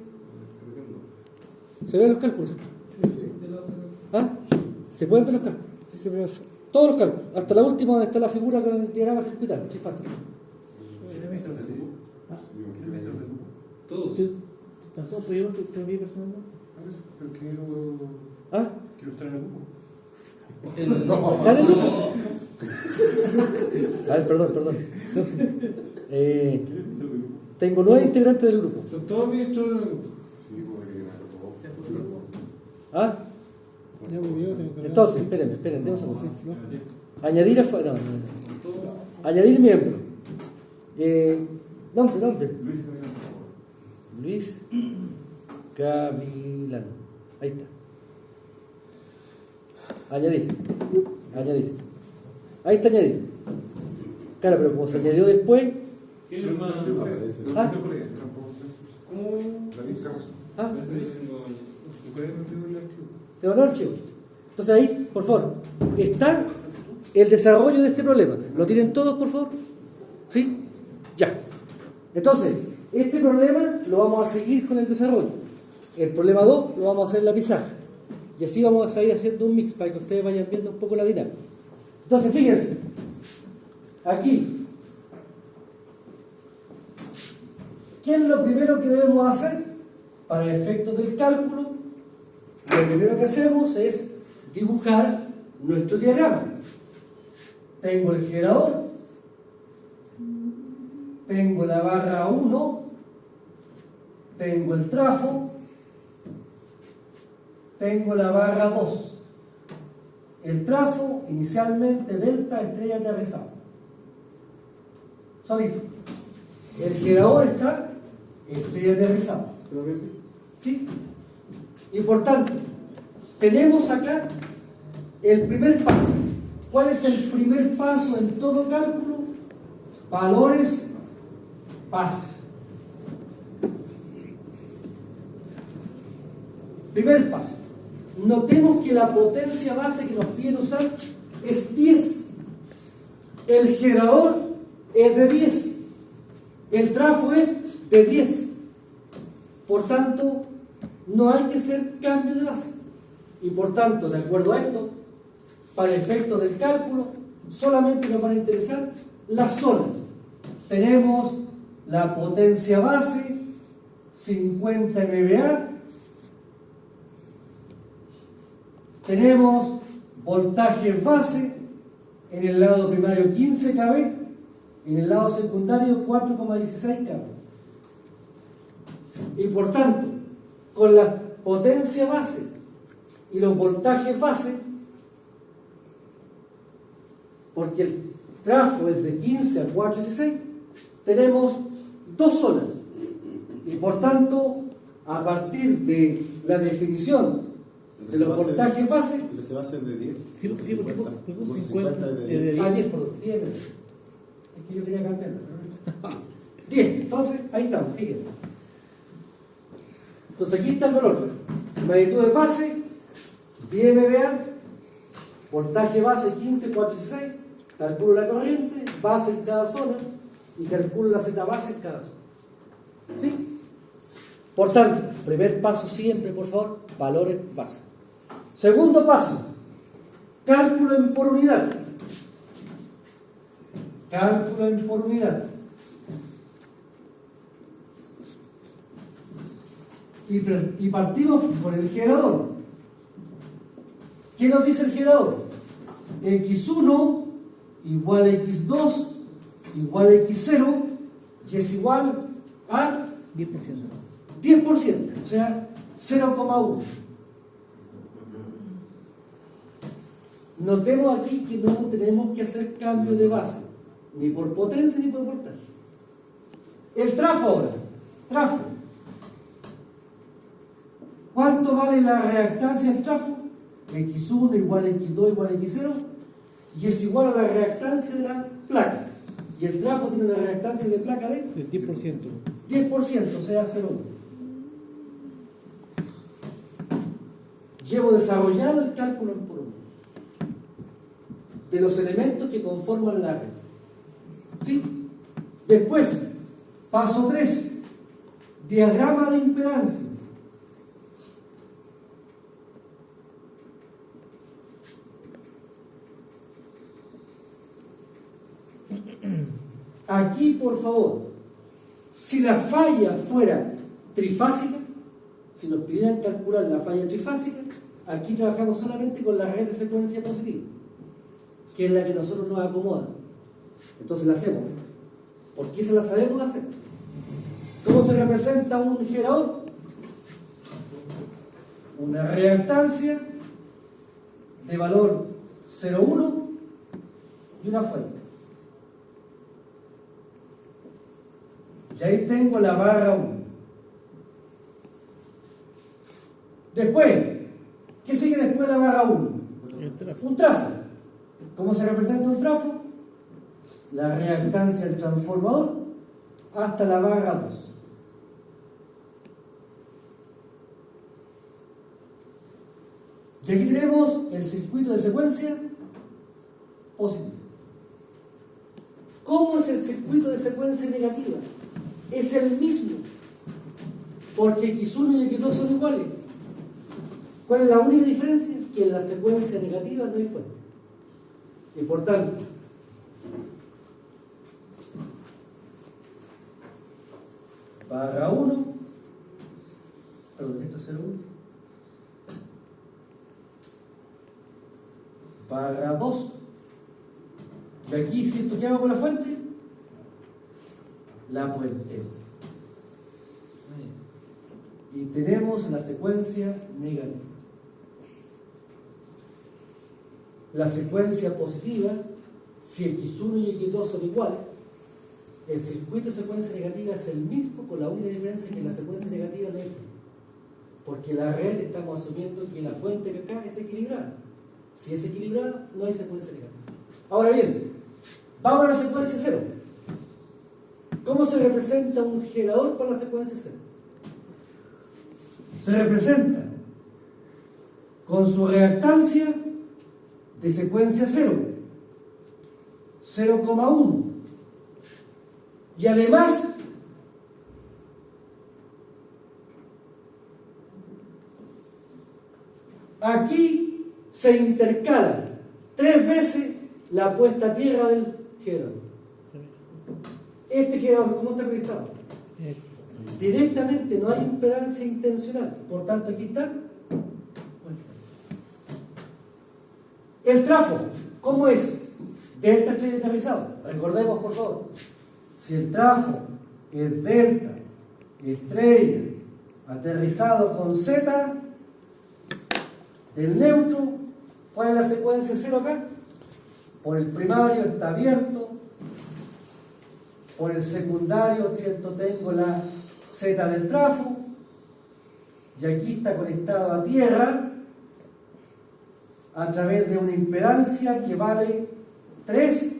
¿Se ven los cálculos?
Sí.
¿Ah? ¿Se pueden ver los cálculos? Sí, se ven todos los cálculos, hasta la última donde está la figura con el diagrama circuital, sí, fácil.
Todos.
¿Tanto proyecto que te envié personalmente?
Pero
¿Ah?
quiero estar en el grupo.
¿Dale, Luco? A ver, perdón. Entonces, tengo 9 integrantes del grupo.
Son todos ministros del grupo.
Sí, porque
¿Ah?
Ya me dio, tengo que
Entonces, esperen, déjame un segundo. Añadir añadir miembro. Nombre. Luis Gavilán. Ahí está. Añadir. Ahí está añadir. Claro, pero como se añadió después.
¿Tiene hermano?
¿Ah?
¿Cómo?
¿Ah?
El
¿Te mandó el archivo? Entonces ahí, por favor, está el desarrollo de este problema. ¿Lo tienen todos, por favor? ¿Sí? Ya. Entonces, este problema lo vamos a seguir con el desarrollo. El problema 2 lo vamos a hacer en la pizarra. Y así vamos a ir haciendo un mix para que ustedes vayan viendo un poco la dinámica. Entonces, fíjense, aquí, ¿qué es lo primero que debemos hacer? Para efectos del cálculo, lo primero que hacemos es dibujar nuestro diagrama. Tengo el generador, tengo la barra 1, tengo el trafo, tengo la barra 2. El trafo, inicialmente delta, estrella aterrizada. Solito. El generador está estrella aterrizada. ¿Sí? Y por tanto, tenemos acá el primer paso. ¿Cuál es el primer paso en todo cálculo? Valores base. Primer paso. Notemos que la potencia base que nos piden usar es 10. El generador es de 10. El trafo es de 10. Por tanto, no hay que hacer cambio de base. Y por tanto, de acuerdo a esto, para efectos del cálculo, solamente nos van a interesar las zonas. Tenemos la potencia base, 50 MVA. Tenemos voltaje base, en el lado primario 15 kV, en el lado secundario 4,16 kV. Y por tanto, con la potencia base y los voltajes base, porque el trafo es de 15 a 4,16, tenemos dos zonas. Y por tanto, a partir de la definición de los voltajes base,
¿Se va a hacer de 10?
Sí, porque puso 50
de
de 10.
10 por 10. Es que yo quería cambiarlo. 10. Entonces, ahí estamos, fíjense. Entonces aquí está el valor. Magnitud de base, 10 MVA, voltaje base 15,416, calculo la corriente, base en cada zona y calculo la Z base en cada zona. ¿Sí? Por tanto, primer paso siempre, por favor, valores base. Segundo paso, cálculo por unidad. Cálculo por unidad. Y partimos por el generador. ¿Qué nos dice el generador? X1 igual a X2 igual a X0 y es igual a
10%.
10%, o sea, 0,1. Notemos aquí que no tenemos que hacer cambio de base, ni por potencia ni por voltaje. El trafo ahora, trafo. ¿Cuánto vale la reactancia del trafo? X1 igual a X2 igual a X0 y es igual a la reactancia de la placa. Y el trafo tiene una reactancia de placa de
El 10%.
10%, o sea, 0,1. Llevo desarrollado el cálculo en por uno de los elementos que conforman la red. ¿Sí? Después, paso 3, diagrama de impedancias. Aquí, por favor, si la falla fuera trifásica, si nos pidieran calcular la falla trifásica, aquí trabajamos solamente con la red de secuencia positiva, que es la que a nosotros nos acomoda. Entonces la hacemos, porque esa la sabemos hacer. ¿Cómo se representa un generador? Una reactancia de valor 0,1 y una fuente. Y ahí tengo la barra 1. Después, ¿qué sigue después de la barra 1? Un trafo. ¿Cómo se representa un trafo? La reactancia del transformador hasta la barra 2. Y aquí tenemos el circuito de secuencia positivo. ¿Cómo es el circuito de secuencia negativa? Es el mismo, porque X1 y X2 son iguales. ¿Cuál es la única diferencia? Que en la secuencia negativa no hay fuente. Y por tanto, barra 1, perdón, esto es 0,1, barra 2, y aquí, si esto, ¿qué hago con la fuente? La puenteo. Y tenemos la secuencia negativa. La secuencia positiva, si x1 y x2 son iguales, el circuito de secuencia negativa es el mismo, con la única diferencia que la secuencia negativa no es fría. Porque la red estamos asumiendo que la fuente que acá es equilibrada. Si es equilibrada, no hay secuencia negativa. Ahora bien, vamos a la secuencia 0. ¿Cómo se representa un generador para la secuencia 0? Se representa con su reactancia de secuencia 0, 0,1. Y además, aquí se intercala 3 veces la puesta a tierra del generador. Este generador, ¿cómo está conectado? Directamente no hay impedancia intencional, por tanto aquí está. El trafo, ¿cómo es? Delta estrella aterrizado. Recordemos, por favor, si el trafo es delta estrella aterrizado con Z del neutro, ¿cuál es la secuencia 0 acá? Por el primario está abierto, por el secundario, ¿cierto? Tengo la Z del trafo, y aquí está conectado a tierra a través de una impedancia que vale 3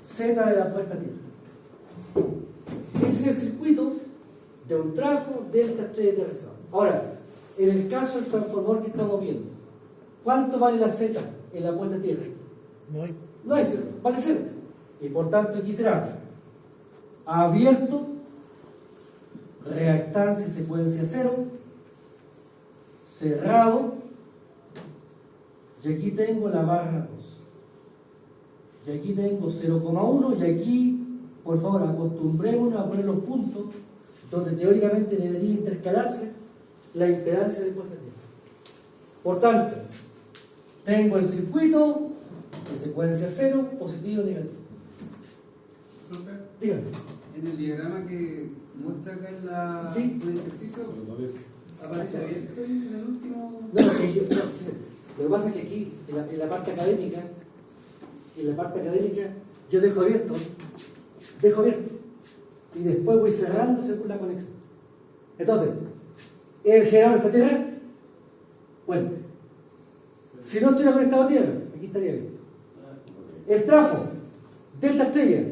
Z de la puesta a tierra. Ese es el circuito de un trafo delta estrella aterrizado. Ahora, en el caso del transformador que estamos viendo, ¿cuánto vale la Z en la puesta a tierra? No hay 0, vale 0. Y por tanto aquí será abierto, reactancia secuencia 0, cerrado, y aquí tengo la barra 2. Y aquí tengo 0,1, y aquí, por favor, acostumbrémonos a poner los puntos donde teóricamente debería intercalarse la impedancia de puesta a tierra. Por tanto, tengo el circuito de secuencia 0, positivo y negativo. Dígame.
En el diagrama que muestra acá en
Sí.
el ejercicio, aparece abierto en el último.
No, lo que pasa es que aquí, en la parte académica, yo dejo abierto, y después voy cerrando según la conexión. Entonces, el generador está a tierra, puente. Si no estuviera conectado a tierra, aquí estaría abierto. El trafo, delta estrella,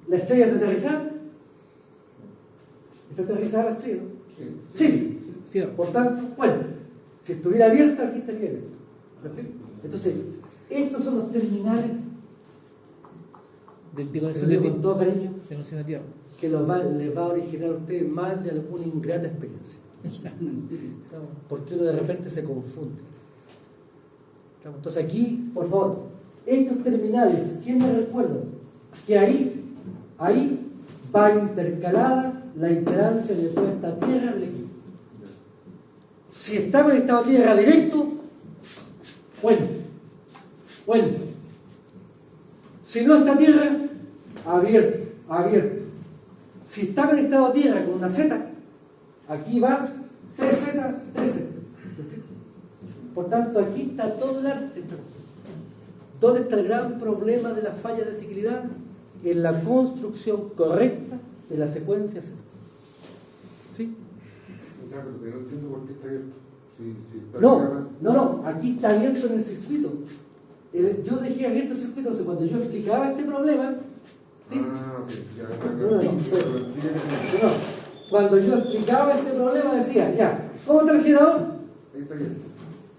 la estrella está aterrizada. ¿Está aterrizada la estrella? Sí. Por tanto, puente. Si estuviera abierta, aquí estaría abierto. Entonces, estos son los terminales con todo cariño que les va a originar a ustedes más de alguna ingrata experiencia. Porque uno de repente se confunde. Entonces aquí, por favor, estos terminales, ¿quién me recuerda? Que ahí va intercalada la impedancia de puesta a tierra del equipo. Si está conectado a tierra directo, puente. Si no está a tierra, abierto. Si está conectado a tierra con una Z, aquí va 3Z. Por tanto, aquí está todo el arte. ¿Dónde está el gran problema de la falla de ciclidad? En la construcción correcta de la secuencia C. ¿Sí?
Claro, pero no entiendo por qué está abierto. Si está
No, aquí está abierto en el circuito. Yo dejé abierto el circuito, entonces cuando yo explicaba este problema, ¿sí? Cuando yo explicaba este problema decía, ya, ¿cómo está el generador?
Ahí está abierto.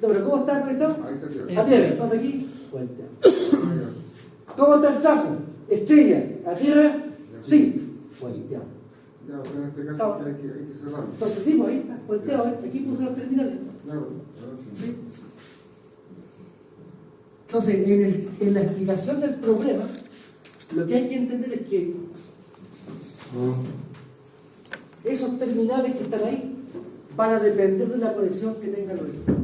No, pero ¿cómo está conectado?
Ahí está abierto.
A tierra, entonces aquí, puente. ¿Cómo está el trafo? Estrella, a tierra, sí, puenteado.
Ya, pero en este caso
Estaba.
hay que cerrarlo.
Entonces, sí, pues ahí está, puenteado, aquí puse las terminales.
Claro.
¿Sí? Entonces, en la explicación del problema, lo que hay que entender es que esos terminales que están ahí van a depender de la conexión que tengan los equipos.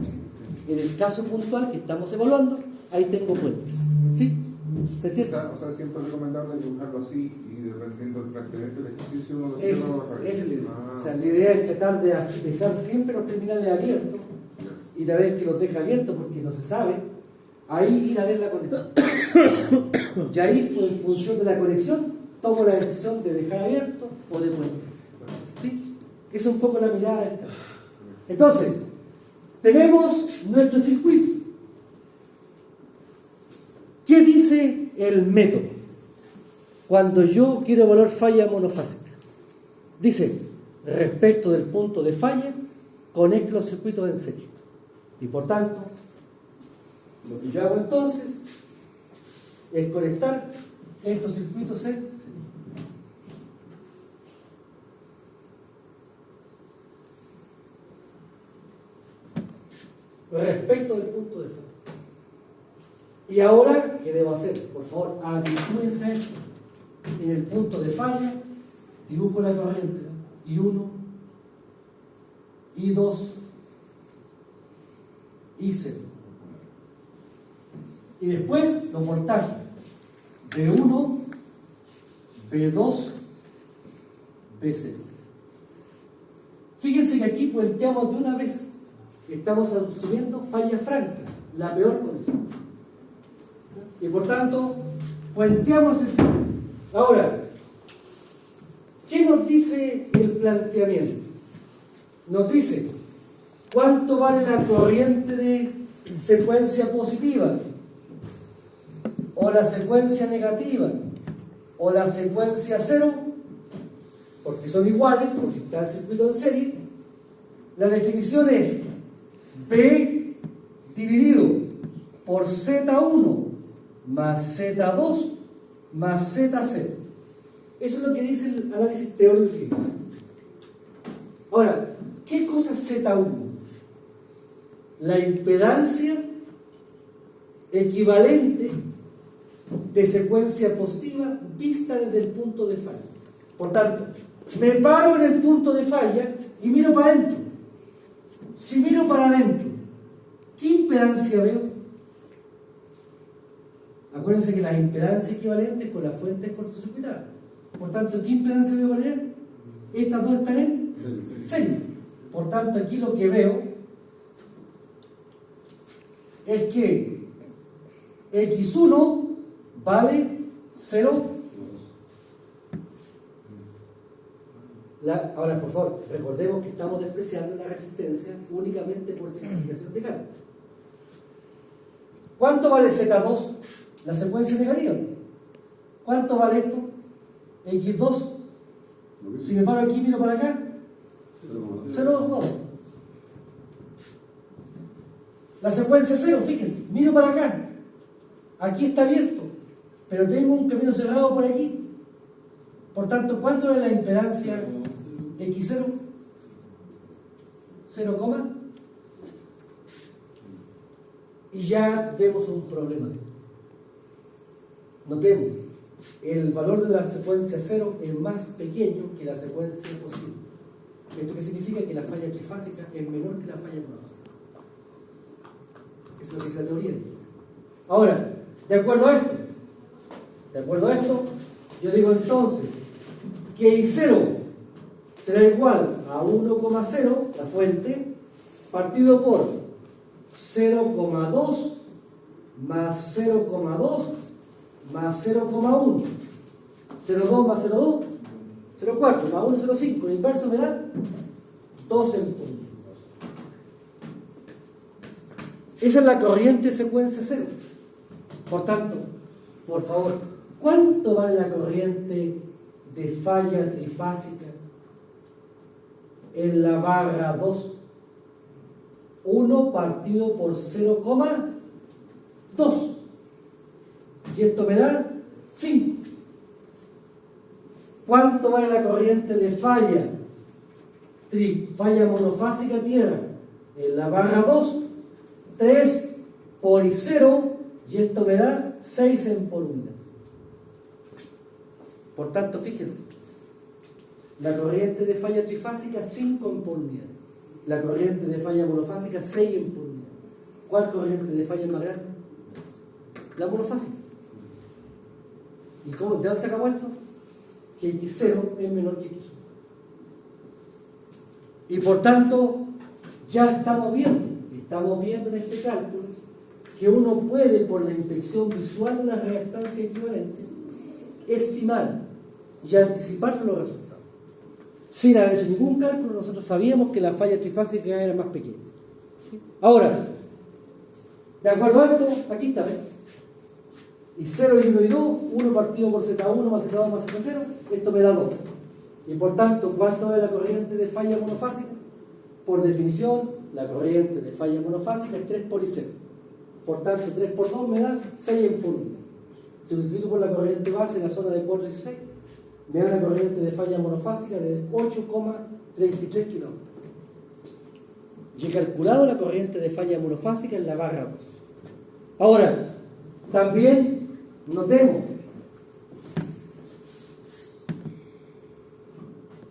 En el caso puntual que estamos evaluando, ahí tengo puentes. ¿Sí? ¿Se entiende?
O sea, siempre es recomendable dibujarlo así y dependiendo del planteamiento del ejercicio uno lo
Esa
cierra o lo baja.
es la idea.
Ah,
O sea, la idea es tratar de dejar siempre los terminales abiertos y una vez que los deja abiertos porque no se sabe, ahí ir a ver la conexión. Y ahí, en función de la conexión, tomo la decisión de dejar abierto o de puente. ¿Sí? Esa es un poco la mirada del caso. Entonces, tenemos nuestro circuito. ¿Qué dice el método cuando yo quiero evaluar falla monofásica? Dice, respecto del punto de falla, conecte los circuitos en serie. Y por tanto, lo que yo hago entonces es conectar estos circuitos en serie. Respecto del punto de falla. Y ahora, ¿qué debo hacer? Por favor, habitúense a esto. En el punto de falla, dibujo la corriente. I1, I2, I0. Y después los voltajes. B1, B2, B0. Fíjense que aquí puenteamos de una vez. Estamos asumiendo falla franca, la peor conexión. Y por tanto, puenteamos eso. Ahora, ¿qué nos dice el planteamiento? Nos dice cuánto vale la corriente de secuencia positiva, o la secuencia negativa, o la secuencia cero, porque son iguales, porque está el circuito en serie. La definición es P dividido por Z1 más Z2 más Z0. Eso es lo que dice el análisis teórico. Ahora, ¿qué cosa es Z1? La impedancia equivalente de secuencia positiva vista desde el punto de falla. Por tanto, me paro en el punto de falla y miro para adentro. Si miro para adentro, ¿qué impedancia veo? Acuérdense que las impedancias equivalentes con las fuentes cortocircuitadas. Por tanto, ¿qué impedancia veo con él? Estas dos están en serie. Por tanto, aquí lo que veo es que X1 vale 0. Ahora, por favor, recordemos que estamos despreciando la resistencia únicamente por simplificación de cálculo. ¿Cuánto vale Z2? La secuencia negativa. ¿Cuánto vale esto? X2. Si me paro aquí y miro para acá, 0,2. La secuencia 0, fíjense, miro para acá. Aquí está abierto, pero tengo un camino cerrado por aquí. Por tanto, ¿cuánto es la impedancia X0? 0, y ya vemos un problema. Notemos, el valor de la secuencia 0 es más pequeño que la secuencia positiva. ¿Esto qué significa? Que la falla trifásica es menor que la falla monofásica. Eso es lo que dice la teoría. Ahora, de acuerdo a esto, yo digo entonces que I0 será igual a 1,0, la fuente, partido por 0,2 más 0,2 más 0,1. 0,2 más 0,2, 0,4 más 1, 0,5. El inverso me da 2 en punto. Esa es la corriente secuencia 0. Por tanto, por favor, ¿cuánto vale la corriente de falla trifásica en la barra 2? 1 partido por 0,2. Y esto me da 5. ¿Cuánto vale la corriente de falla? Falla monofásica tierra. En la barra 2, 3 por 0, y esto me da 6 en por unidad. Por tanto, fíjense, la corriente de falla trifásica 5 en por unidad. La corriente de falla monofásica 6 en por unidad. ¿Cuál corriente de falla es más grande? La monofásica. ¿Y cómo? ¿De dónde sacamos esto? Que X0 es menor que X1. Y por tanto, ya estamos viendo en este cálculo que uno puede, por la inspección visual de la reactancia equivalente, estimar y anticipar los resultados. Sin haber hecho ningún cálculo, nosotros sabíamos que la falla trifásica era más pequeña. ¿Sí? Ahora, de acuerdo a esto, aquí está, ¿ves? Y 0 y 1 y 2, 1 partido por Z1 más Z2 más Z0, esto me da 2. Y por tanto, ¿cuánto es la corriente de falla monofásica? Por definición, la corriente de falla monofásica es 3 por I0. Por tanto, 3 por 2 me da 6 en por 1. Si multiplico por la corriente base en la zona de 4 y 6, me da una corriente de falla monofásica de 8,33 kilómetros. Y he calculado la corriente de falla monofásica en la barra 2. Ahora, también notemos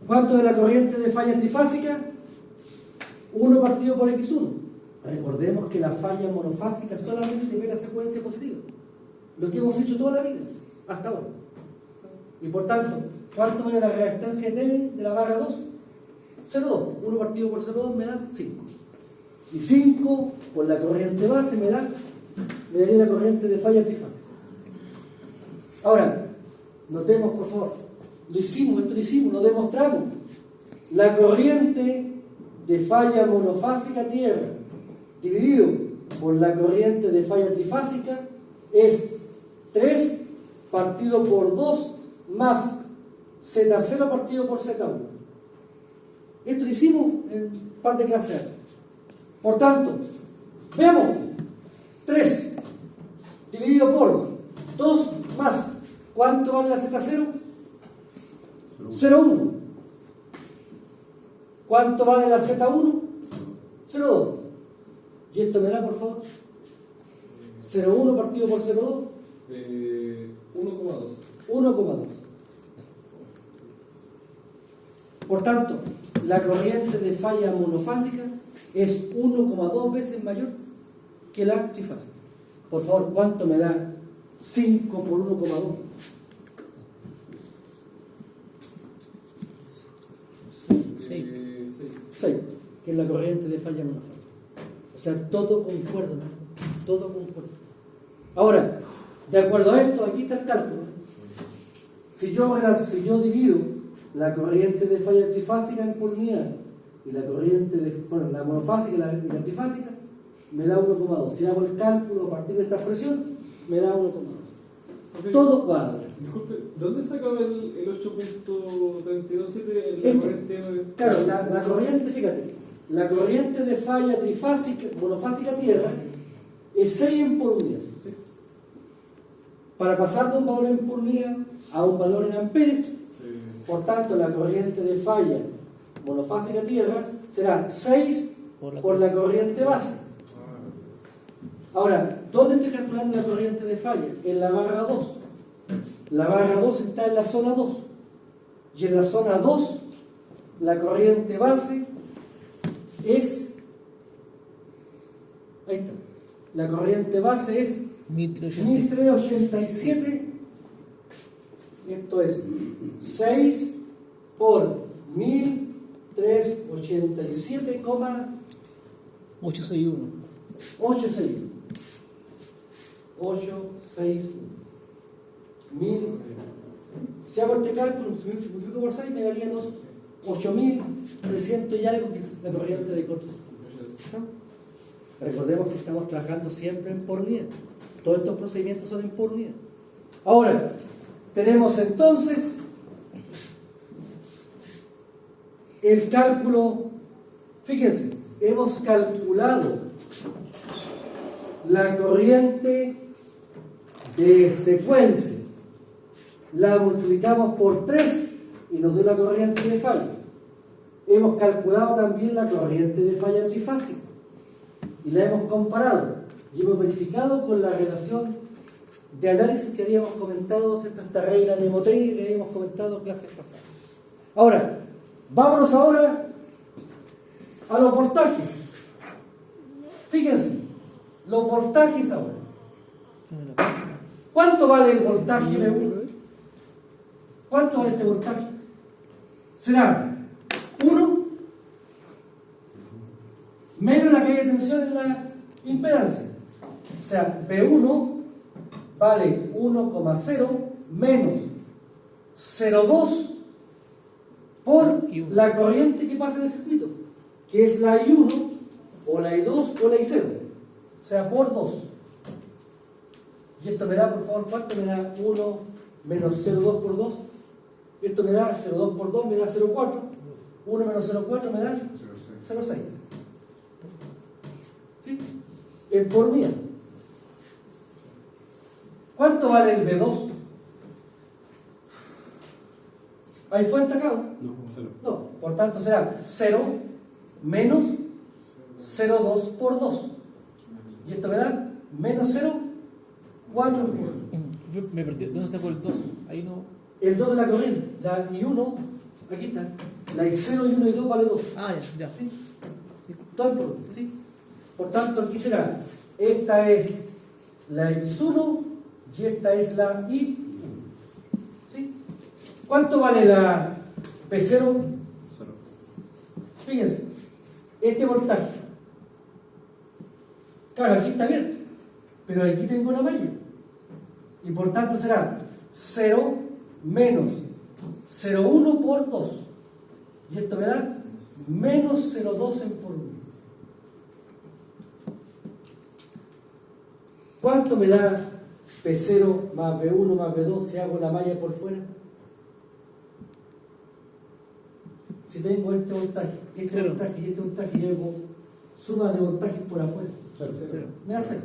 ¿cuánto es la corriente de falla trifásica? 1 partido por X1. Recordemos que la falla monofásica solamente ve la secuencia positiva. Lo que hemos hecho toda la vida, hasta ahora. Y por tanto, ¿cuánto vale la reactancia T de la barra 2? 0,2. 1 partido por 0,2 me da 5. Y 5 por la corriente base me daría la corriente de falla trifásica. Ahora, notemos por favor, lo demostramos. La corriente de falla monofásica tierra dividido por la corriente de falla trifásica es 3 partido por 2 más Z0 partido por Z1. Esto lo hicimos en parte de clase A. Por tanto, veamos 3 dividido por 2 más, ¿cuánto vale la Z0? 0,1. ¿Cuánto vale la Z1? 0,2. ¿Y esto me da, por favor? 0,1 partido por 0,2.
1,2.
1,2. Por tanto, la corriente de falla monofásica es 1,2 veces mayor que la trifásica. Por favor, ¿cuánto me da 5 por 1,2? 6, que es la corriente de falla monofásica. O sea, todo concuerda, ¿no? Todo concuerda. Ahora, de acuerdo a esto, aquí está el cálculo. Si yo divido la corriente de falla trifásica en por unidad y la corriente de la monofásica y la trifásica, me da 1,2. Si hago el cálculo a partir de esta expresión, me da 1,2. Okay. Todo cuadra.
Disculpe, ¿dónde sacaba el 8.327 en la corriente?
Claro, la corriente, fíjate, la corriente de falla trifásica, monofásica tierra, es 6 en por unidad. ¿Sí? Para pasar de un valor en por unidad a un valor en amperes, sí. Por tanto, la corriente de falla monofásica tierra será 6 por la corriente base. Ahora, ¿dónde estoy calculando la corriente de falla? En la barra 2. La barra 2 está en la zona 2. Y en la zona 2, la corriente base es... Ahí está. La corriente base es 1387. Esto es 6 por 1387,861. 861. Si hago este cálculo, multiplico por 6, me daría 8.300 y algo, que es la corriente de cortocircuito. Recordemos que estamos trabajando siempre en por unidad. Todos estos procedimientos son en por unidad. Ahora, tenemos entonces el cálculo. Fíjense, hemos calculado la corriente de secuencia, la multiplicamos por 3 y nos dio la corriente de falla. Hemos calculado también la corriente de falla trifásica y la hemos comparado y hemos verificado con la relación de análisis que habíamos comentado, ¿cierto? Esta regla mnemotécnica que habíamos comentado en clases pasadas. Ahora, vámonos ahora a los voltajes. Fíjense, los voltajes ahora. ¿Cuánto vale el voltaje B1? ¿Cuánto vale este voltaje? Será 1 menos la caída de tensión en la impedancia. O sea, B1 vale 1,0 menos 0,2 por la corriente que pasa en el circuito, que es la I1 o la I2 o la I0. O sea, por 2. Y esto me da, por favor, ¿cuánto me da? 1 menos 0,2 por 2. Y esto me da 0,2 por 2, me da 0,4. 1 menos 0,4 me da 0,6. ¿Sí? En por mía. ¿Cuánto vale el B2? ¿Hay fuente acá?
No, 0.
No, por tanto será 0 menos 0,2 por 2. Y esto me da menos 0,4.
Me perdí. ¿Dónde sacó el 2? Ahí no.
El 2 de la corriente, la I1, aquí está. La I0, I1 y 2 vale 2.
Ah, ya.
¿Sí? Todo el producto, ¿sí? Por tanto, aquí será, esta es la X1 y esta es la I1. ¿Sí? ¿Cuánto vale la P0?
0.
Fíjense, este voltaje. Claro, aquí está abierto, pero aquí tengo una malla. Y por tanto será 0 menos 0,1 por 2. Y esto me da menos 0,2 en por mí. ¿Cuánto me da P0 más B1 más B2 si hago la malla por fuera? Si tengo este voltaje, este voltaje y este voltaje y hago suma de voltajes por afuera.
0.
Me da 0.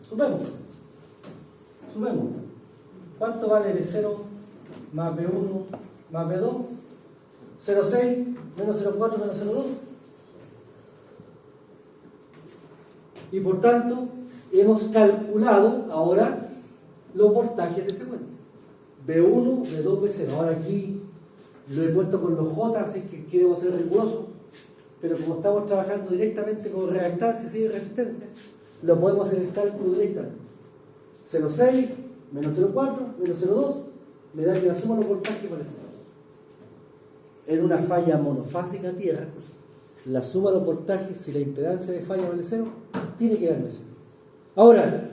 Sumemos. ¿Cuánto vale B0 más B1 más B2? 0,6 menos 0,4 menos 0,2. Y por tanto, hemos calculado ahora los voltajes de secuencia. B1, B2, B0. Ahora aquí lo he puesto con los J, así que quiero ser riguroso. Pero como estamos trabajando directamente con reactancias y resistencias, lo podemos hacer el cálculo directamente. 0,6 menos 0,4 menos 0,2 me da que la suma de los voltajes vale 0. En una falla monofásica tierra, la suma de los voltajes, si la impedancia de falla vale 0, tiene que darme 0. Ahora,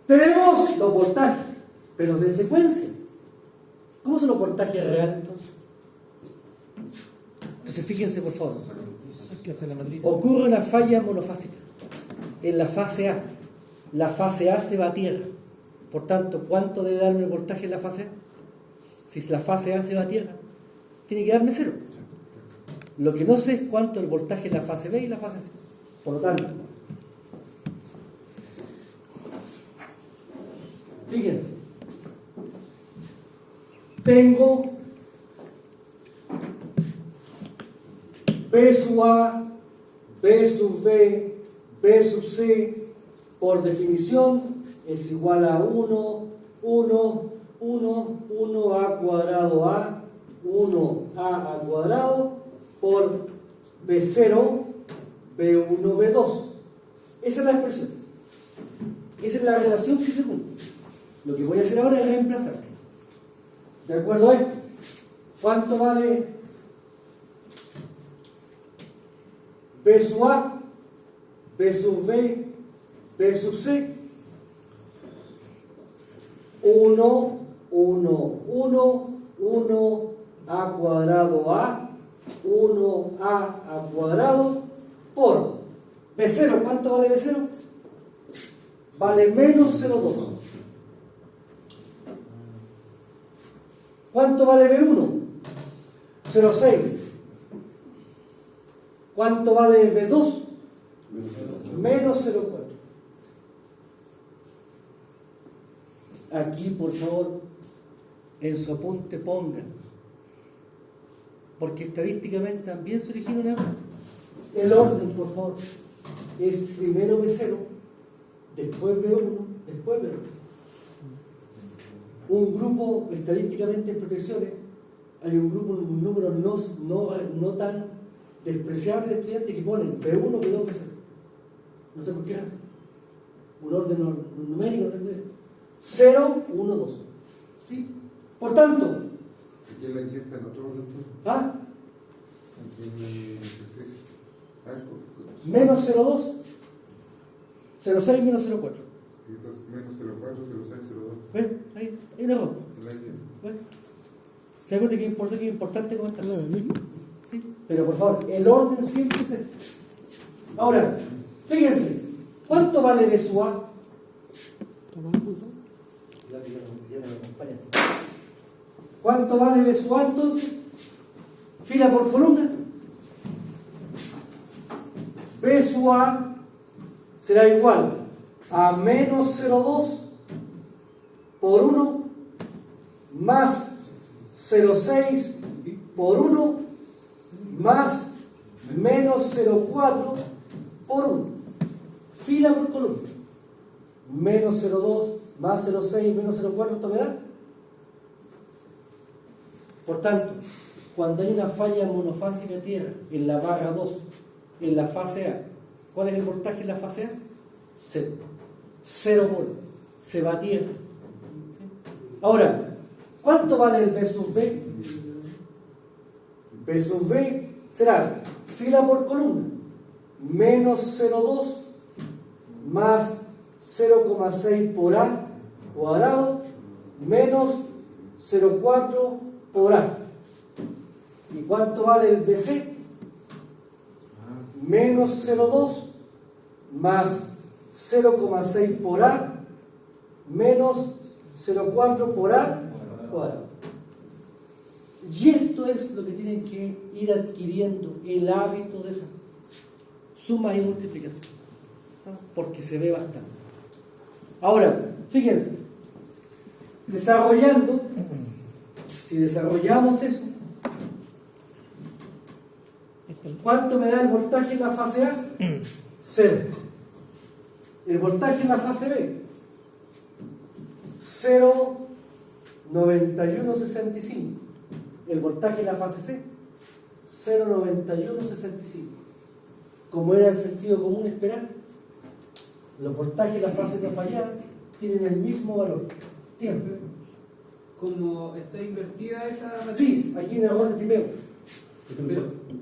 tenemos los voltajes, pero en secuencia. ¿Cómo son los voltajes reales entonces? Entonces fíjense por favor.
¿Qué hace la matriz?
Ocurre una falla monofásica en la fase A. La fase A se va a tierra. Por tanto, ¿cuánto debe darme el voltaje en la fase A? Si la fase A se va a tierra, tiene que darme 0. Lo que no sé es cuánto el voltaje en la fase B y la fase C. Por lo tanto, fíjense, tengo B sub A, B sub B, B sub C, por definición es igual a 1 A cuadrado A, 1A al cuadrado por B0, B1, B2. Esa es la expresión. Esa es la relación que se cumple. Lo que voy a hacer ahora es reemplazar. ¿De acuerdo a esto? ¿Cuánto vale B sub A, B sub B, B sub C? 1 A cuadrado A, 1A a cuadrado por B0. ¿Cuánto vale B0? Vale menos 0,2. ¿Cuánto vale B1? 0,6. ¿Cuánto vale B2? Menos 0,4. Aquí, por favor, en su apunte pongan porque estadísticamente también se origina un error. El orden, por favor, es primero B0, después B1, después B2. Un grupo, estadísticamente en protecciones, hay un grupo, un número no tan despreciable de estudiantes que ponen B1, B2, B0. No sé por qué razón. Un orden numérico, 0, 1, 2. ¿Sí? Por tanto,
¿Aquí la inyecta en otro orden?
¿ah?
Ah,
Menos 0,2, 0,6 menos 0,4.
y entonces menos 0,4, 0,6, 0,2.
¿Ves? Ahí hay un error.
La inyecta.
¿Ves? ¿Se da cuenta que es importante comentar? ¿Sí? Pero por favor, el orden siempre es este. Ahora, fíjense, ¿cuánto vale B sub A? ¿Cuánto vale B sub A entonces? Fila por columna. B sub A será igual a menos 0,2 por 1 más 0,6 por 1 más menos 0,4 por 1. Fila por columna. Menos 0,2 más 0,6 menos 0,4, ¿esto me da? Por tanto, cuando hay una falla monofásica tierra en la barra 2, en la fase A, ¿cuál es el voltaje en la fase A? 0. 0 volt. Se va a tierra. Ahora, ¿cuánto vale el B sub B? B sub B será fila por columna. Menos 0,2 más 0,6 por A cuadrado menos 0,4 por A. ¿Y cuánto vale el BC? Menos 0,2 más 0,6 por A menos 0,4 por A cuadrado. Y esto es lo que tienen que ir adquiriendo, el hábito de esa suma y multiplicación, ¿no? Porque se ve bastante. Ahora, fíjense, desarrollando, si desarrollamos eso, ¿cuánto me da el voltaje en la fase A? 0. El voltaje en la fase B, 0,9165. El voltaje en la fase C, 0,9165. Como era el sentido común esperar, los voltajes en la fase no fallar tienen el mismo valor. Tiempo.
Como está invertida esa matriz.
Sí, aquí en el error de tipeo.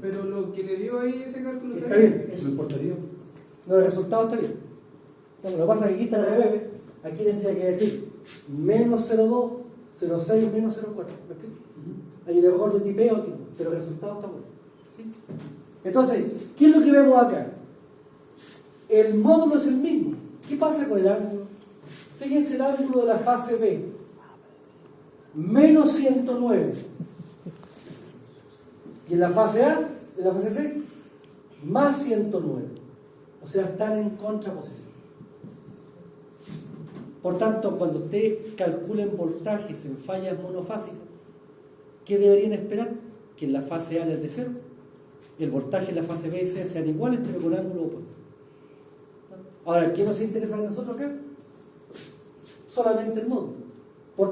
Pero lo que le dio ahí ese cálculo
Está bien.
¿Eso importaría?
No, el resultado está bien. No, lo que pasa es que aquí está el revés. Aquí tendría que decir menos 0,2, 0,6 menos 0,4. ¿Me explico? Hay un error de tipeo aquí, pero el resultado está bueno. ¿Sí? Entonces, ¿qué es lo que vemos acá? El módulo es el mismo. ¿Qué pasa con el ángulo? Fíjense el ángulo de la fase B. Menos 109. Y en la fase A, en la fase C, más 109. O sea, están en contraposición. Por tanto, cuando ustedes calculen voltajes en fallas monofásicas, ¿qué deberían esperar? Que en la fase A les de 0, el voltaje en la fase B y C sean iguales, pero con ángulo opuesto. Ahora, ¿qué nos interesa a nosotros acá? Solamente el módulo. Por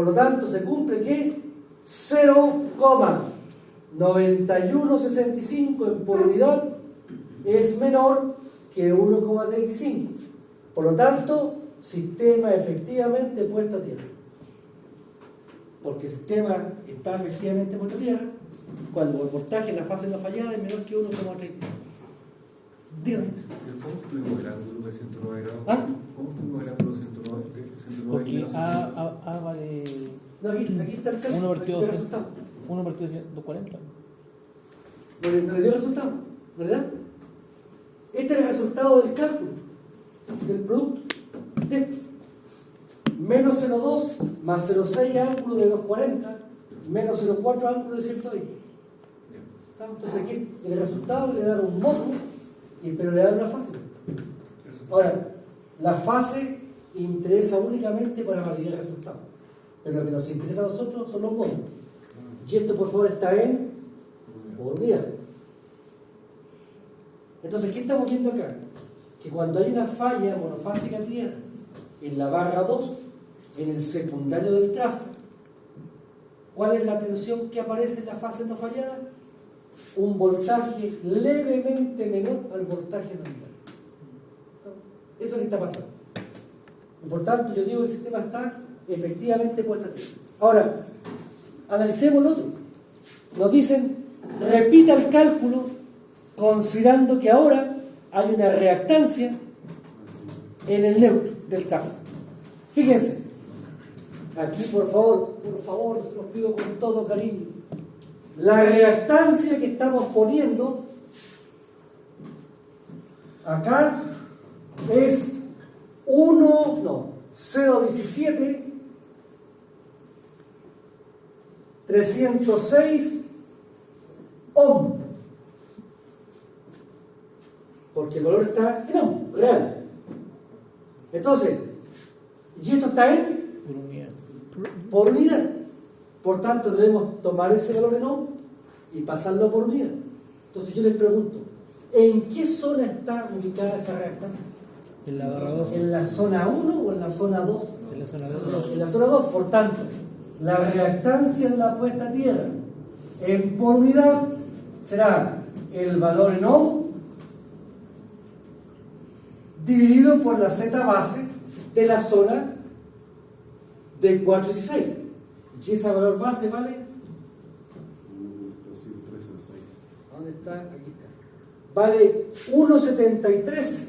lo tanto, se cumple que 0,9165 en por unidad es menor que 1,35. Por lo tanto, sistema efectivamente puesto a tierra. Porque el sistema está efectivamente puesto a tierra cuando el voltaje en la fase no fallada es menor que 1,35. Dígame.
¿Cómo obtuvimos el ángulo de 109 grados?
¿Ah?
¿Cómo obtuvimos el ángulo de 109
Porque
menos 105?
A vale
No, aquí está el cálculo.
1 partido
aquí está el resultado.
240.
No le dio el resultado, ¿verdad? Este es el resultado del cálculo del producto. De esto. Menos 0,2 más 0,6 ángulo de 240 menos 0,4 ángulo de 120. Entonces aquí el resultado le da un módulo, pero le da una fase. Ahora, la fase interesa únicamente para validar el resultado. Pero lo que nos interesa a nosotros son los módulos. Y esto, por favor, está en por unidad. Entonces, ¿qué estamos viendo acá? Que cuando hay una falla monofásica tierra en la barra 2, en el secundario del tráfico, ¿cuál es la tensión que aparece en la fase no fallada? Un voltaje levemente menor al voltaje nominal. Eso es lo que está pasando. Por tanto, yo digo que el sistema está efectivamente puesto a tierra. Ahora, analicemos lo otro. Nos dicen, repita el cálculo considerando que ahora hay una reactancia en el neutro del tráfico. Fíjense, aquí por favor, se los pido con todo cariño. La reactancia que estamos poniendo acá es 0,17 306 ohm, porque el valor está en ohm, real. Entonces, y esto está en por unidad. Por tanto, debemos tomar ese valor en ohm y pasarlo por unidad. Entonces yo les pregunto, ¿en qué zona está ubicada esa reactancia?
En la barra 2.
¿En la zona 1 o en la zona 2?
En la zona 2.
En la zona 2, por tanto, la reactancia de la puesta a tierra en por unidad será el valor en ohm dividido por la Z base de la zona de 416. Y ese valor base vale. ¿Dónde está? Aquí está. Vale 1,7306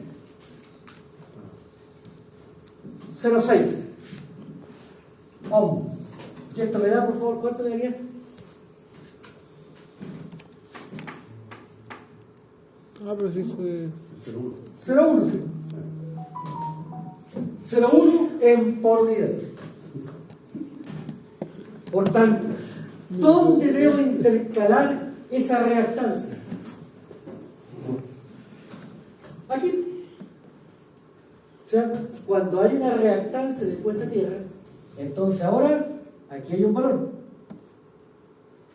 ohm. Y esto me da, por favor, ¿cuánto me daría?
Pero sí fue
0,1. 0,1 en por unidad. Por tanto, ¿dónde debo intercalar esa reactancia? Aquí. O sea, cuando hay una reactancia de puesta a tierra, entonces ahora aquí hay un valor.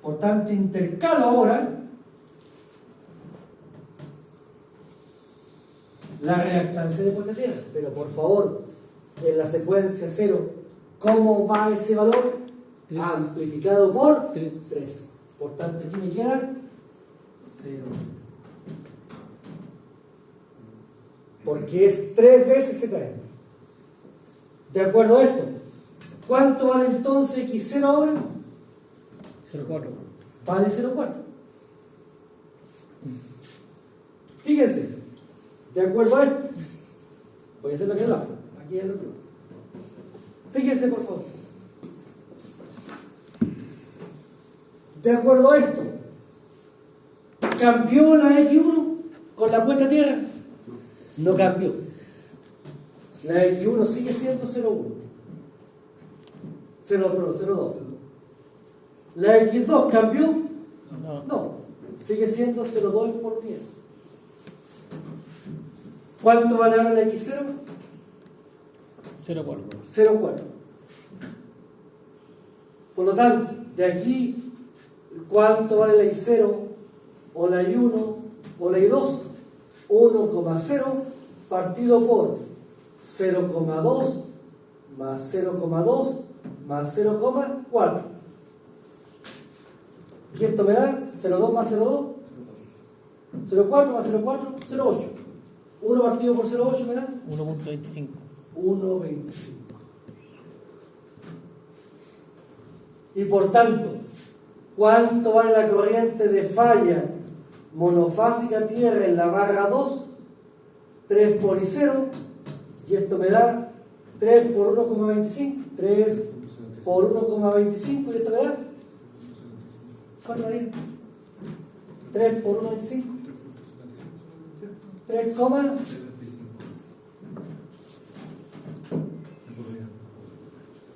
Por tanto, intercalo ahora la reactancia de puesta a tierra. Pero por favor, en la secuencia 0, ¿cómo va ese valor?
3.
Amplificado por
3.
3. Por tanto, aquí me queda 0. Porque es 3 veces ZM. De acuerdo a esto, ¿cuánto vale entonces X0 ahora?
0,4.
Vale 0,4. Fíjense, de acuerdo a esto, voy a hacer lo que abajo. Aquí es lo que. Fíjense, por favor. De acuerdo a esto, ¿cambió la X1 con la puesta a tierra? No cambió. La X1 sigue siendo 0,1. 0,2. ¿La X2 cambió? No. Sigue siendo 0,2 por unidad. ¿Cuánto vale ahora la X0?
0,4.
0,4. Por lo tanto, de aquí, ¿cuánto vale la I0 o la I1 o la I2? 1,0 partido por 0,2 más 0,2 más 0,4. Y esto me da 0,2 más 0,2, 0,4 más 0,4, 0,8. 1 partido por 0,8 me da
1,25.
1,25. Y por tanto, ¿cuánto vale la corriente de falla monofásica tierra en la barra 2? 3 por I0, y esto me da 3 por 1,25. 3 por 1,25, y esto me da. ¿Cuánto daría? 3 por 1,25. 3,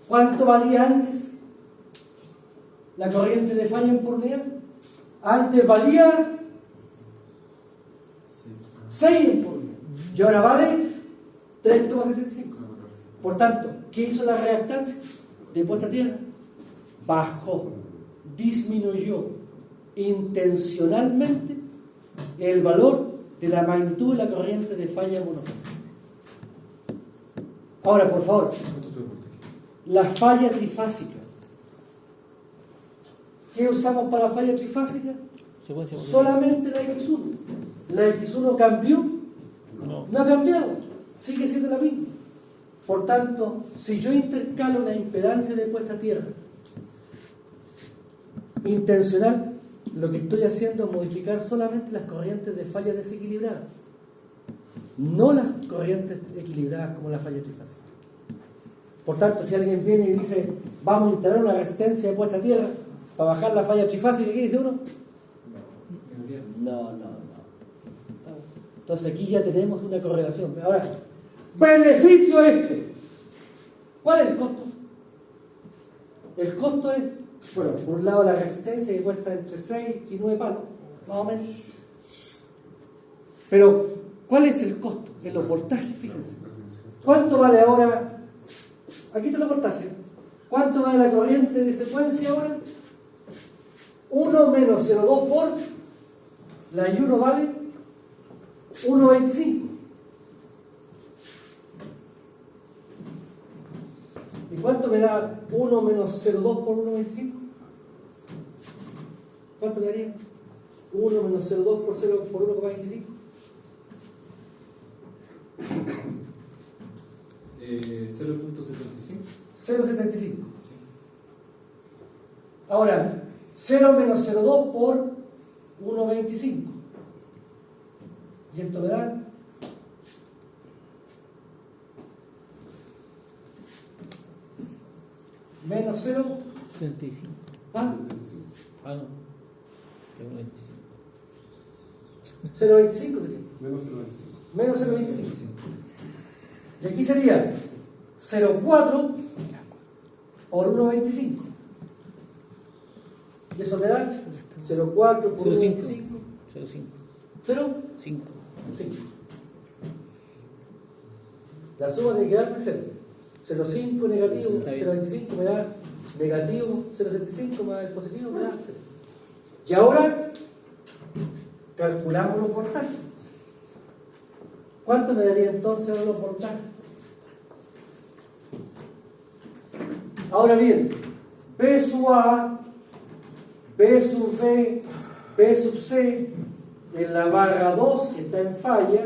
¿cuánto valía antes la corriente de falla en por unidad? Antes valía 6 en por unidad. Y ahora vale 3,75. Por tanto, ¿qué hizo la reactancia de puesta a tierra? Bajó. disminuyó intencionalmente el valor de la magnitud de la corriente de falla monofásica. Ahora, por favor,
¿Cuánto sube el voltaje?
la falla trifásica. ¿Qué usamos para falla trifásica?
Secuencia.
Solamente la X1. ¿La X1 cambió?
No.
No ha cambiado, sigue siendo la misma. Por tanto, si yo intercalo una impedancia de puesta a tierra intencional, lo que estoy haciendo es modificar solamente las corrientes de falla desequilibrada, no las corrientes equilibradas como la falla trifásica. Por tanto, si alguien viene y dice, vamos a instalar una resistencia de puesta a tierra para bajar la falla trifásica, ¿qué dice uno? No. Entonces aquí ya tenemos una correlación. Ahora, beneficio este. ¿Cuál es el costo? El costo es, bueno, por un lado la resistencia que cuesta entre 6 y 9 palos, más o menos. Pero, ¿cuál es el costo? En los voltajes, fíjense. ¿Cuánto vale ahora? Aquí está el voltaje. ¿Cuánto vale la corriente de secuencia ahora? 1 menos 0,2 por la I1 vale 1,25. ¿Y cuánto me da 1 menos 0,2 por 1,25? ¿Cuánto me daría? 1 menos 0,2 por 1,25.
0.75.
0,75. Ahora, 0 menos 0,2 por 1,25. Y esto me da menos 0.
35.
¿Ah?
Ah, no.
0,25 sería.
Menos 0,25.
Menos 0,25. Y aquí sería 0,4 por 1,25. Y eso me da 0,4 por 1,25.
0,5.
0,
5.
5. La suma tiene que darme 0. 0,5 negativo,
Está bien.
0,25 me da negativo, 0,75 me da el positivo, me da 0. Y ahora calculamos los voltajes. ¿Cuánto me daría entonces ahora los voltajes? Ahora bien, P sub A, P sub B, P sub C, en la barra 2 que está en falla,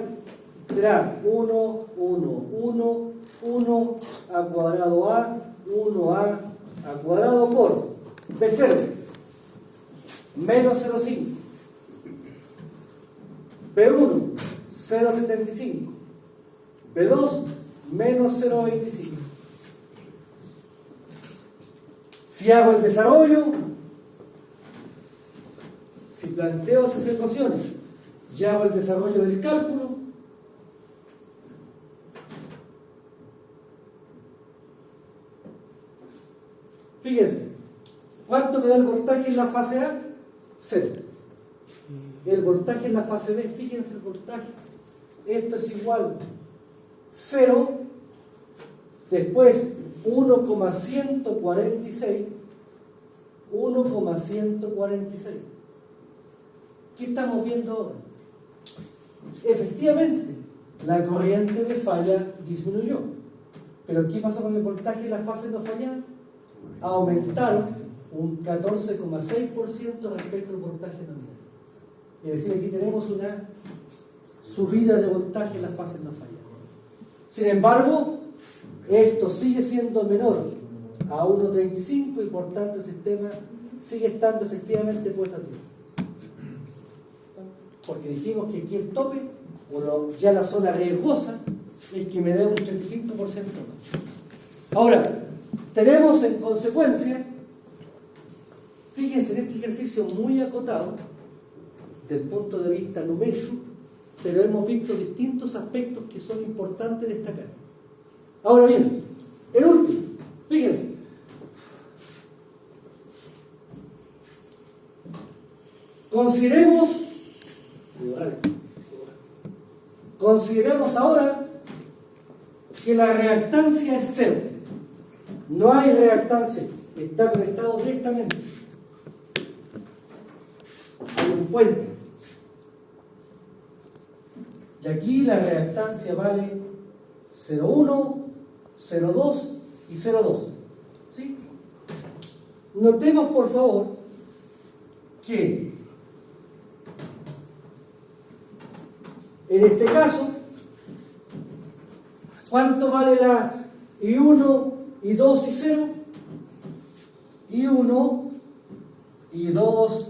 será 1, 1, 1, 1 a cuadrado A, 1A a cuadrado por P0, menos 0,5, P1, 0,75, P2, menos 0,25. Si hago el desarrollo, si planteo esas ecuaciones y hago el desarrollo del cálculo, fíjense, ¿cuánto me da el voltaje en la fase A? 0. El voltaje en la fase B, fíjense el voltaje, esto es igual 0, después 1,146, 1,146. ¿Qué estamos viendo ahora? Efectivamente, la corriente de falla disminuyó. Pero ¿qué pasó con el voltaje en la fase no fallada? Aumentaron un 14,6% respecto al voltaje nominal. Es decir, aquí tenemos una subida de voltaje en las fases no falladas. Sin embargo, esto sigue siendo menor a 1,35 y por tanto el sistema sigue estando efectivamente puesto a tierra. Porque dijimos que aquí el tope, o ya la zona riesgosa, es que me dé un 85% más. Ahora, tenemos en consecuencia, fíjense en este ejercicio muy acotado, del punto de vista numérico, pero hemos visto distintos aspectos que son importantes destacar. Ahora bien, el último, fíjense. Consideremos ahora que la reactancia es 0. No hay reactancia, está conectado directamente. 50. Y aquí la reactancia vale 0,1, 0,2 y 0,2. ¿Sí? Notemos, por favor, que en este caso, ¿cuánto vale la I1, I2 y 0? I1, I2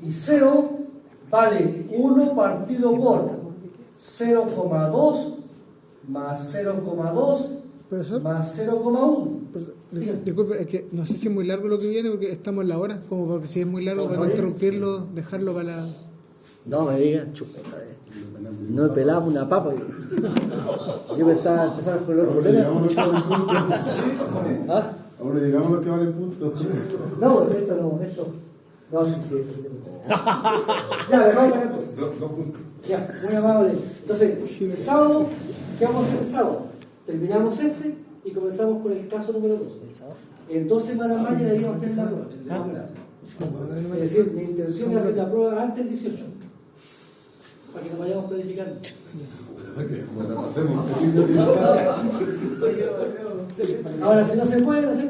y 0 vale 1 partido por 0,2 más 0,2
Profesor,
más 0,1.
disculpe, es que no sé si es muy largo lo que viene porque estamos en la hora, como porque si es muy largo para no interrumpirlo, dejarlo para la...
No me digan, chupeta, no me pelaba una papa. Yo pensaba empezar con los problemas. ¿Ah?
Ahora llegamos a lo que vale el punto.
No, esto no, esto. No, sí, sí, sí. Ya, dejamos acá. Ya, muy amable. Entonces, el sábado, ¿qué vamos a hacer el sábado? Terminamos este y comenzamos con el caso número 2. En 2 semanas más ya deberíamos tener la prueba. Es decir, mi intención es hacer la prueba antes del 18. Para que nos vayamos planificando.
Bueno, hacemos.
Ahora, si no se puede, no se puede.